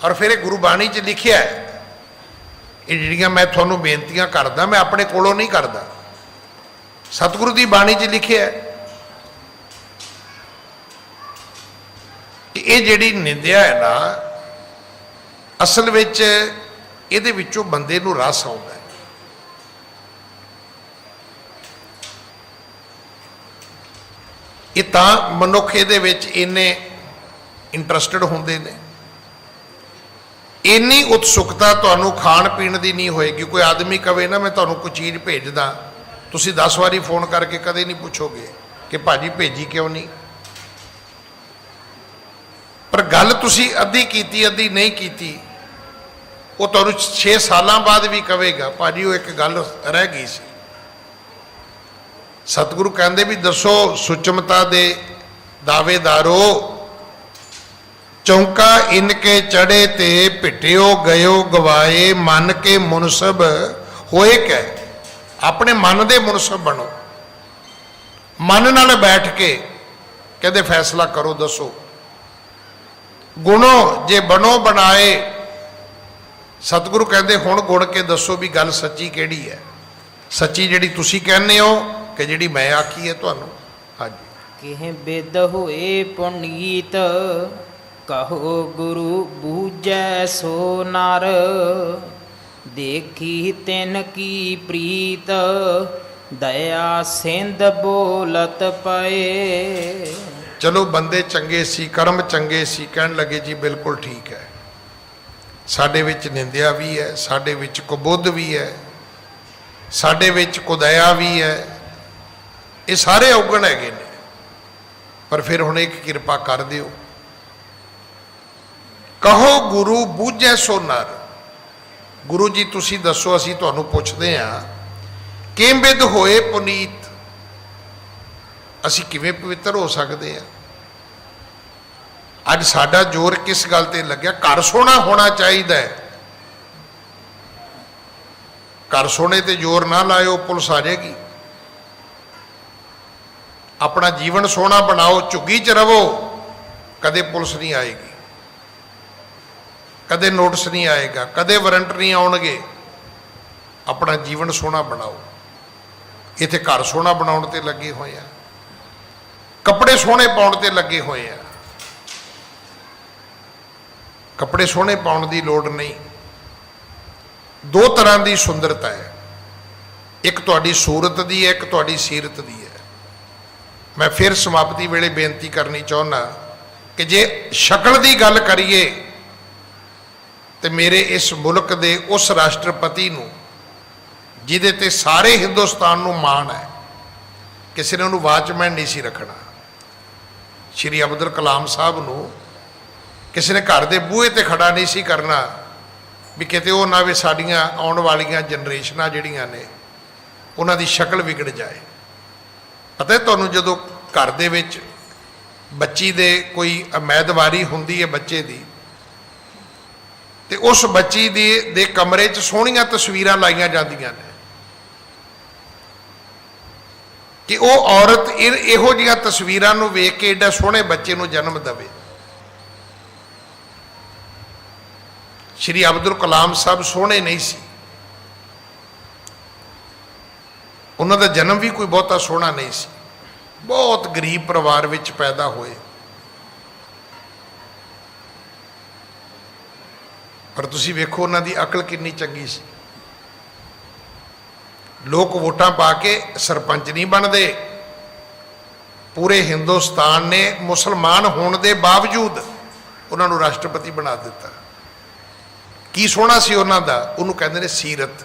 ਔਰ ਫਿਰ ਇਹ ਗੁਰੂ ਬਾਣੀ 'ਚ ਲਿਖਿਆ ਹੈ, ਇਹ ਜਿਹੜੀਆਂ ਮੈਂ ਤੁਹਾਨੂੰ ਬੇਨਤੀਆਂ ਕਰਦਾ ਮੈਂ ਆਪਣੇ ਕੋਲੋਂ ਨਹੀਂ ਕਰਦਾ, ਸਤਿਗੁਰੂ ਦੀ ਬਾਣੀ 'ਚ ਲਿਖਿਆ ਹੈ ਕਿ ਇਹ ਜਿਹੜੀ ਨਿੰਦਿਆ ਹੈ ਨਾ, ਅਸਲ ਵਿੱਚ ਇਹਦੇ ਵਿੱਚੋਂ ਬੰਦੇ ਨੂੰ ਰਸ ਆਉਂਦਾ ਹੈ। ਇਹ ਤਾਂ ਮਨੁੱਖ ਇਹਦੇ ਵਿੱਚ ਇੰਨੇ ਇੰਟਰਸਟਿਡ ਹੁੰਦੇ ਨੇ, ਇੰਨੀ ਉਤਸੁਕਤਾ ਤੁਹਾਨੂੰ ਖਾਣ ਪੀਣ ਦੀ ਨਹੀਂ ਹੋਏਗੀ। ਕੋਈ ਆਦਮੀ ਕਵੇ ਨਾ ਮੈਂ ਤੁਹਾਨੂੰ ਕੋਈ ਚੀਜ਼ ਭੇਜਦਾ, ਤੁਸੀਂ 10 ਵਾਰੀ ਫੋਨ ਕਰਕੇ ਕਦੇ ਨਹੀਂ ਪੁੱਛੋਗੇ ਕਿ ਭਾਜੀ ਭੇਜੀ ਕਿਉਂ ਨਹੀਂ। ਪਰ ਗੱਲ ਤੁਸੀਂ ਅੱਧੀ ਕੀਤੀ ਅੱਧੀ ਨਹੀਂ ਕੀਤੀ, ਉਹ ਤੁਹਾਨੂੰ 6 ਸਾਲਾਂ ਬਾਅਦ ਵੀ ਕਵੇਗਾ ਭਾਜੀ ਉਹ ਇੱਕ ਗੱਲ ਰਹਿ ਗਈ ਸੀ। ਸਤਿਗੁਰੂ ਕਹਿੰਦੇ ਵੀ ਦੱਸੋ ਸੁਚਮਤਾ ਦੇ ਦਾਵੇਦਾਰੋ, ਚੌਂਕਾ ਇਨਕੇ ਚੜੇ ਤੇ ਭਿਟਿਓ ਗਇਓ ਗਵਾਏ, ਮਨ ਕੇ ਮੁਨਸਬ ਹੋਏ ਕੈ। ਆਪਣੇ ਮਨ ਦੇ ਮੁਨਸਬ ਬਣੋ, ਮਨ ਨਾਲ ਬੈਠ ਕੇ ਕਹਿੰਦੇ ਫੈਸਲਾ ਕਰੋ, ਦੱਸੋ ਗੁਣੋ ਜੇ ਬਣੋ ਬਣਾਏ। ਸਤਿਗੁਰੂ ਕਹਿੰਦੇ ਹੁਣ ਗੁਣ ਕੇ ਦੱਸੋ ਵੀ ਗੱਲ ਸੱਚੀ ਕਿਹੜੀ ਹੈ, ਸੱਚੀ ਜਿਹੜੀ ਤੁਸੀਂ ਕਹਿੰਦੇ ਹੋ ਕਿ ਜਿਹੜੀ ਮੈਂ ਆਖੀ ਹੈ ਤੁਹਾਨੂੰ। ਹਾਂਜੀ। ਕਿਹ ਬਿਦ ਹੋਏ ਪੁਨੀਤ ਕਹੋ ਗੁਰੂ ਬੂਝੈ ਸੋ ਨਰ, ਦੇਖੀ ਤਿਨ ਕੀ ਪ੍ਰੀਤ, ਦਇਆ ਸਿੰਧ ਬੋਲਤ ਪਏ। ਚਲੋ ਬੰਦੇ ਚੰਗੇ ਸੀ, ਕਰਮ ਚੰਗੇ ਸੀ, ਕਹਿਣ ਲੱਗੇ ਜੀ ਬਿਲਕੁਲ ਠੀਕ ਹੈ, ਸਾਡੇ ਵਿੱਚ ਨਿੰਦਿਆ ਵੀ ਹੈ, ਸਾਡੇ ਵਿੱਚ ਕੁਬੁੱਧ ਵੀ ਹੈ, ਸਾਡੇ ਵਿੱਚ ਕੁਦਇਆ ਵੀ ਹੈ, ਇਹ ਸਾਰੇ ਔਗਣ ਹੈਗੇ ਨੇ, ਪਰ ਫਿਰ ਹੁਣ ਇੱਕ ਕਿਰਪਾ ਕਰ ਦਿਓ। ਕਹੋ ਗੁਰੂ ਬੂਝੈ ਸੋ ਨਰ, ਗੁਰੂ ਜੀ ਤੁਸੀਂ ਦੱਸੋ, ਅਸੀਂ ਤੁਹਾਨੂੰ ਪੁੱਛਦੇ ਹਾਂ, ਕਿੰਬਿਦ ਹੋਏ ਪੁਨੀਤ, ਅਸੀਂ ਕਿਵੇਂ ਪਵਿੱਤਰ ਹੋ ਸਕਦੇ ਹਾਂ? ਅੱਜ ਸਾਡਾ ਜ਼ੋਰ ਕਿਸ ਗੱਲ ਤੇ ਲੱਗਿਆ? ਘਰ ਸੋਹਣਾ ਹੋਣਾ ਚਾਹੀਦਾ ਹੈ, ਘਰ ਸੋਹਣੇ ਤੇ ਜ਼ੋਰ ਨਾ ਲਾਇਓ, ਪੁਲਿਸ ਆ ਜਾਏਗੀ। ਆਪਣਾ ਜੀਵਨ ਸੋਹਣਾ ਬਣਾਓ, ਝੁੱਗੀ 'ਚ ਰਵੋ, ਕਦੇ ਪੁਲਿਸ ਨਹੀਂ ਆਏਗੀ, ਕਦੇ ਨੋਟਿਸ ਨਹੀਂ ਆਏਗਾ, ਕਦੇ ਵਾਰੰਟ ਨਹੀਂ ਆਉਣਗੇ। ਆਪਣਾ ਜੀਵਨ ਸੋਹਣਾ ਬਣਾਓ। ਇੱਥੇ ਘਰ ਸੋਹਣਾ ਬਣਾਉਣ ਤੇ ਲੱਗੇ ਹੋਏ ਆ, ਕੱਪੜੇ ਸੋਹਣੇ ਪਾਉਣ ਤੇ ਲੱਗੇ ਹੋਏ ਆ। ਕੱਪੜੇ ਸੋਹਣੇ ਪਾਉਣ ਦੀ ਲੋੜ ਨਹੀਂ। ਦੋ ਤਰ੍ਹਾਂ ਦੀ ਸੁੰਦਰਤਾ ਹੈ, ਇੱਕ ਤੁਹਾਡੀ ਸੂਰਤ ਦੀ ਹੈ, ਇੱਕ ਤੁਹਾਡੀ ਸੀਰਤ ਦੀ ਹੈ। ਮੈਂ ਫਿਰ ਸਮਾਪਤੀ ਵੇਲੇ ਬੇਨਤੀ ਕਰਨੀ ਚਾਹੁੰਦਾ ਕਿ ਜੇ ਸ਼ਕਲ ਦੀ ਗੱਲ ਕਰੀਏ ਤੇ ਮੇਰੇ ਇਸ ਮੁਲਕ ਦੇ ਉਸ ਰਾਸ਼ਟਰਪਤੀ ਨੂੰ ਜਿਹਦੇ ਤੇ ਸਾਰੇ ਹਿੰਦੁਸਤਾਨ ਨੂੰ ਮਾਣ ਹੈ, ਕਿਸੇ ਨੇ ਉਹਨੂੰ ਵਾਚਮੈਨ ਨਹੀਂ ਸੀ ਰੱਖਣਾ। ਸ਼੍ਰੀ ਅਬਦੁਲ ਕਲਾਮ ਸਾਹਿਬ ਨੂੰ ਕਿਸੇ ਨੇ ਘਰ ਦੇ ਬੂਹੇ ਤੇ ਖੜਾ ਨਹੀਂ ਸੀ ਕਰਨਾ ਵੀ ਕਿਤੇ ਉਹ ਨਾ ਵੀ ਸਾਡੀਆਂ ਆਉਣ ਵਾਲੀਆਂ ਜਨਰੇਸ਼ਨਾਂ ਜਿਹੜੀਆਂ ਨੇ ਉਹਨਾਂ ਦੀ ਸ਼ਕਲ ਵਿਗੜ ਜਾਏ। ਪਤਾ ਤੁਹਾਨੂੰ, ਜਦੋਂ ਘਰ ਦੇ ਵਿੱਚ ਬੱਚੀ ਦੇ ਕੋਈ ਉਮੀਦਵਾਰੀ ਹੁੰਦੀ ਹੈ ਬੱਚੇ ਦੀ, ਤੇ ਉਸ ਬੱਚੀ ਦੇ ਕਮਰੇ 'ਚ ਸੋਹਣੀਆਂ ਤਸਵੀਰਾਂ ਲਾਈਆਂ ਜਾਂਦੀਆਂ ਨੇ ਕਿ ਉਹ ਔਰਤ ਇਹੋ ਜਿਹੀਆਂ ਤਸਵੀਰਾਂ ਨੂੰ ਵੇਖ ਕੇ ਏਡਾ ਸੋਹਣੇ ਬੱਚੇ ਨੂੰ ਜਨਮ ਦੇਵੇ। ਸ਼੍ਰੀ ਅਬਦੁਲ ਕਲਾਮ ਸਾਹਿਬ ਸੋਹਣੇ ਨਹੀਂ ਸੀ, ਉਹਨਾਂ ਦਾ ਜਨਮ ਵੀ ਕੋਈ ਬਹੁਤਾ ਸੋਹਣਾ ਨਹੀਂ ਸੀ, ਬਹੁਤ ਗਰੀਬ ਪਰਿਵਾਰ ਵਿੱਚ ਪੈਦਾ ਹੋਏ, ਪਰ ਤੁਸੀਂ ਵੇਖੋ ਉਹਨਾਂ ਦੀ ਅਕਲ ਕਿੰਨੀ ਚੰਗੀ ਸੀ। ਲੋਕ ਵੋਟਾਂ ਪਾ ਕੇ ਸਰਪੰਚ ਨਹੀਂ ਬਣਦੇ, ਪੂਰੇ ਹਿੰਦੁਸਤਾਨ ਨੇ ਮੁਸਲਮਾਨ ਹੋਣ ਦੇ ਬਾਵਜੂਦ ਉਹਨਾਂ ਨੂੰ ਰਾਸ਼ਟਰਪਤੀ ਬਣਾ ਦਿੱਤਾ। ਕੀ ਸੋਹਣਾ ਸੀ ਉਹਨਾਂ ਦਾ, ਉਹਨੂੰ ਕਹਿੰਦੇ ਨੇ ਸੀਰਤ,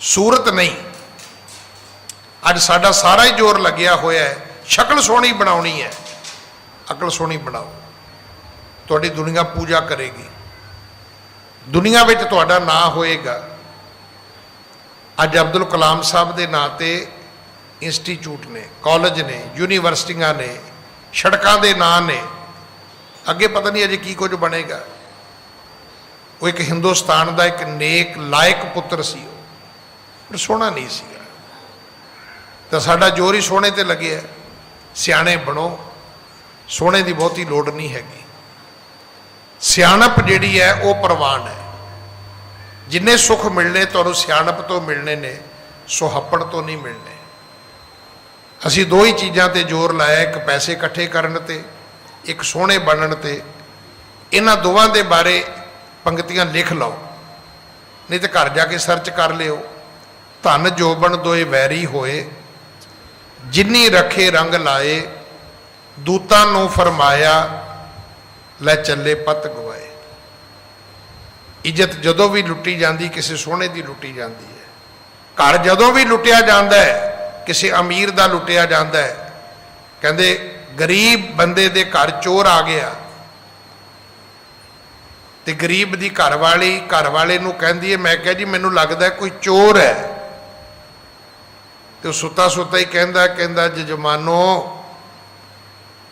ਸੂਰਤ ਨਹੀਂ। ਅੱਜ ਸਾਡਾ ਸਾਰਾ ਹੀ ਜ਼ੋਰ ਲੱਗਿਆ ਹੋਇਆ ਹੈ ਸ਼ਕਲ ਸੋਹਣੀ ਬਣਾਉਣੀ ਹੈ, ਅਕਲ ਸੋਹਣੀ ਬਣਾਓ, ਤੁਹਾਡੀ ਦੁਨੀਆ ਪੂਜਾ ਕਰੇਗੀ, ਦੁਨੀਆ ਵਿੱਚ ਤੁਹਾਡਾ ਨਾਂ ਹੋਏਗਾ। ਅੱਜ ਅਬਦੁਲ ਕਲਾਮ ਸਾਹਿਬ ਦੇ ਨਾਂ ਤੇ ਇੰਸਟੀਚਿਊਟ ਨੇ, ਕਾਲਜ ਨੇ, ਯੂਨੀਵਰਸਿਟੀਆਂ ਨੇ, ਸੜਕਾਂ ਦੇ ਨਾਂ ਨੇ, ਅੱਗੇ ਪਤਾ ਨਹੀਂ ਅਜੇ ਕੀ ਕੁਝ ਬਣੇਗਾ। ਉਹ ਇੱਕ ਹਿੰਦੁਸਤਾਨ ਦਾ ਇੱਕ ਨੇਕ ਲਾਇਕ ਪੁੱਤਰ ਸੀ, ਉਹ ਪਰ ਸੋਹਣਾ ਨਹੀਂ ਸੀਗਾ। ਤਾਂ ਸਾਡਾ ਜ਼ੋਰ ਹੀ ਸੋਹਣੇ ਤੇ ਲੱਗਿਆ। ਸਿਆਣੇ ਬਣੋ, ਸੋਹਣੇ ਦੀ ਬਹੁਤੀ ਲੋੜ ਨਹੀਂ ਹੈਗੀ। ਸਿਆਣਪ ਜਿਹੜੀ ਹੈ ਉਹ ਪ੍ਰਵਾਨ ਹੈ। ਜਿੰਨੇ ਸੁੱਖ ਮਿਲਣੇ ਤੁਹਾਨੂੰ ਸਿਆਣਪ ਤੋਂ ਮਿਲਣੇ ਨੇ, ਸੁਹੱਪਣ ਤੋਂ ਨਹੀਂ ਮਿਲਣੇ। ਅਸੀਂ ਦੋ ਹੀ ਚੀਜ਼ਾਂ ਤੇ ਜ਼ੋਰ ਲਾਇਆ, ਇੱਕ ਪੈਸੇ ਇਕੱਠੇ ਕਰਨ ਤੇ, ਇੱਕ ਸੋਹਣੇ ਬਣਨ ਤੇ। ਇਹਨਾਂ ਦੋਵਾਂ ਦੇ ਬਾਰੇ ਪੰਕਤੀਆਂ ਲਿਖ ਲਓ, ਨਹੀਂ ਤੇ ਘਰ ਜਾ ਕੇ ਸਰਚ ਕਰ ਲਿਓ। ਧਨ ਜੋਬਨ ਦੋਏ ਵੈਰੀ ਹੋਏ, ਜਿੰਨੀ ਰੱਖੇ ਰੰਗ ਲਾਏ, ਦੂਤਾਂ ਨੂੰ ਫਰਮਾਇਆ ਲੈ ਚੱਲੇ ਪਤ ਗਵਾਏ। ਇੱਜ਼ਤ ਜਦੋਂ ਵੀ ਲੁੱਟੀ ਜਾਂਦੀ ਕਿਸੇ ਸੋਹਣੇ ਦੀ ਲੁੱਟੀ ਜਾਂਦੀ ਹੈ। ਘਰ ਜਦੋਂ ਵੀ ਲੁੱਟਿਆ ਜਾਂਦਾ ਹੈ ਕਿਸੇ ਅਮੀਰ ਦਾ ਲੁੱਟਿਆ ਜਾਂਦਾ ਹੈ। ਕਹਿੰਦੇ ਗਰੀਬ ਬੰਦੇ ਦੇ ਘਰ ਚੋਰ ਆ ਗਿਆ ਤੇ ਗਰੀਬ ਦੀ ਘਰ ਵਾਲੇ ਨੂੰ ਕਹਿੰਦੀ ਹੈ, ਮੈਂ ਕਿਹਾ ਜੀ ਮੈਨੂੰ ਲੱਗਦਾ ਕੋਈ ਚੋਰ ਹੈ। ਤੇ ਉਹ ਸੁੱਤਾ ਸੁੱਤਾ ਹੀ ਕਹਿੰਦਾ ਜਜਮਾਨੋ,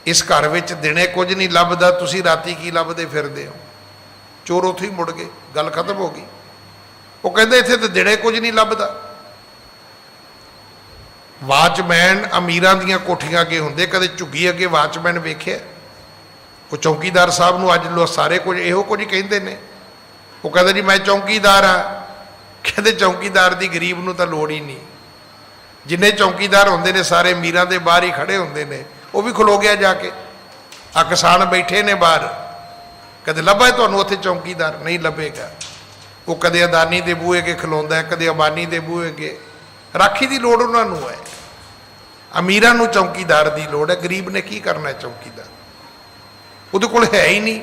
ਇਸ ਘਰ ਵਿੱਚ ਦਿਨੇ ਕੁਝ ਨਹੀਂ ਲੱਭਦਾ, ਤੁਸੀਂ ਰਾਤੀ ਕੀ ਲੱਭਦੇ ਫਿਰਦੇ ਹੋ? ਚੋਰ ਉੱਥੇ ਹੀ ਮੁੜ ਗਏ, ਗੱਲ ਖਤਮ ਹੋ ਗਈ। ਉਹ ਕਹਿੰਦੇ ਇੱਥੇ ਤਾਂ ਦਿਨੇ ਕੁਝ ਨਹੀਂ ਲੱਭਦਾ। ਵਾਚਮੈਨ ਅਮੀਰਾਂ ਦੀਆਂ ਕੋਠੀਆਂ ਅੱਗੇ ਹੁੰਦੇ, ਕਦੇ ਝੁੱਗੀ ਅੱਗੇ ਵਾਚਮੈਨ ਵੇਖਿਆ? ਉਹ ਚੌਕੀਦਾਰ ਸਾਹਿਬ ਨੂੰ ਅੱਜ ਲੋਕ ਸਾਰੇ ਕੁਝ ਇਹੋ ਕੁਝ ਕਹਿੰਦੇ ਨੇ। ਉਹ ਕਹਿੰਦਾ ਜੀ ਮੈਂ ਚੌਕੀਦਾਰ ਆ। ਕਹਿੰਦੇ ਚੌਕੀਦਾਰ ਦੀ ਗਰੀਬ ਨੂੰ ਤਾਂ ਲੋੜ ਹੀ ਨਹੀਂ। ਜਿੰਨੇ ਚੌਕੀਦਾਰ ਹੁੰਦੇ ਨੇ ਸਾਰੇ ਅਮੀਰਾਂ ਦੇ ਬਾਹਰ ਹੀ ਖੜੇ ਹੁੰਦੇ ਨੇ, ਉਹ ਵੀ ਖਲੋ ਗਿਆ ਜਾ ਕੇ। ਆ ਕਿਸਾਨ ਬੈਠੇ ਨੇ ਬਾਹਰ, ਕਦੇ ਲੱਭਾ ਤੁਹਾਨੂੰ ਉੱਥੇ ਚੌਕੀਦਾਰ? ਨਹੀਂ ਲੱਭੇਗਾ। ਉਹ ਕਦੇ ਅਦਾਨੀ ਦੇ ਬੂਹੇ ਅੱਗੇ ਖਲੋਂਦਾ, ਕਦੇ ਅੰਬਾਨੀ ਦੇ ਬੂਹੇ ਅੱਗੇ। ਰਾਖੀ ਦੀ ਲੋੜ ਉਹਨਾਂ ਨੂੰ ਹੈ। ਅਮੀਰਾਂ ਨੂੰ ਚੌਕੀਦਾਰ ਦੀ ਲੋੜ ਹੈ, ਗਰੀਬ ਨੇ ਕੀ ਕਰਨਾ ਚੌਕੀਦਾਰ? ਉਹਦੇ ਕੋਲ ਹੈ ਹੀ ਨਹੀਂ,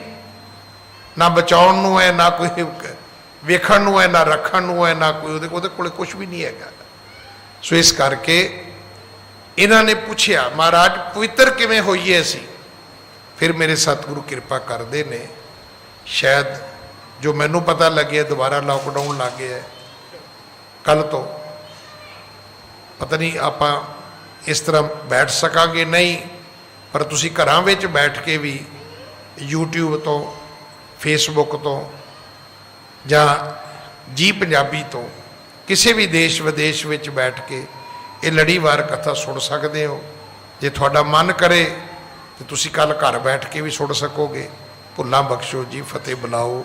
ਨਾ ਬਚਾਉਣ ਨੂੰ ਹੈ, ਨਾ ਕੋਈ ਵੇਖਣ ਨੂੰ ਹੈ, ਨਾ ਰੱਖਣ ਨੂੰ ਹੈ, ਨਾ ਕੋਈ ਉਹਦੇ ਕੋਲ ਕੁਝ ਵੀ ਨਹੀਂ ਹੈਗਾ। ਸੋ ਇਸ ਕਰਕੇ ਇਹਨਾਂ ਨੇ ਪੁੱਛਿਆ, ਮਹਾਰਾਜ ਪਵਿੱਤਰ ਕਿਵੇਂ ਹੋਈਏ ਅਸੀਂ? ਫਿਰ ਮੇਰੇ ਸਤਿਗੁਰੂ ਕਿਰਪਾ ਕਰਦੇ ਨੇ। ਸ਼ਾਇਦ ਜੋ ਮੈਨੂੰ ਪਤਾ ਲੱਗਿਆ ਦੁਬਾਰਾ ਲਾਕਡਾਊਨ ਲੱਗ ਗਿਆ ਕੱਲ ਤੋਂ, ਪਤਾ ਨਹੀਂ ਆਪਾਂ ਇਸ ਤਰ੍ਹਾਂ ਬੈਠ ਸਕਾਂਗੇ ਨਹੀਂ, ਪਰ ਤੁਸੀਂ ਘਰਾਂ ਵਿੱਚ ਬੈਠ ਕੇ ਵੀ YouTube ਤੋਂ, Facebook ਤੋਂ ਜਾਂ ਜੀ ਪੰਜਾਬੀ ਤੋਂ ਕਿਸੇ ਵੀ ਦੇਸ਼ ਵਿਦੇਸ਼ ਵਿੱਚ ਬੈਠ ਕੇ ਇਹ ਲੜੀਵਾਰ ਕਥਾ ਸੁਣ ਸਕਦੇ ਹੋ। ਜੇ ਤੁਹਾਡਾ ਮਨ ਕਰੇ ਤੇ ਤੁਸੀਂ ਕੱਲ ਘਰ ਬੈਠ ਕੇ ਵੀ ਸੁਣ ਸਕੋਗੇ। ਭੁੱਲਾਂ ਬਖਸ਼ੋ ਜੀ, ਫਤਿਹ ਬੁਲਾਓ।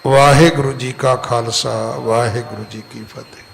ਵਾਹਿਗੁਰੂ ਜੀ ਕਾ ਖਾਲਸਾ, ਵਾਹਿਗੁਰੂ ਜੀ ਕੀ ਫਤਿਹ।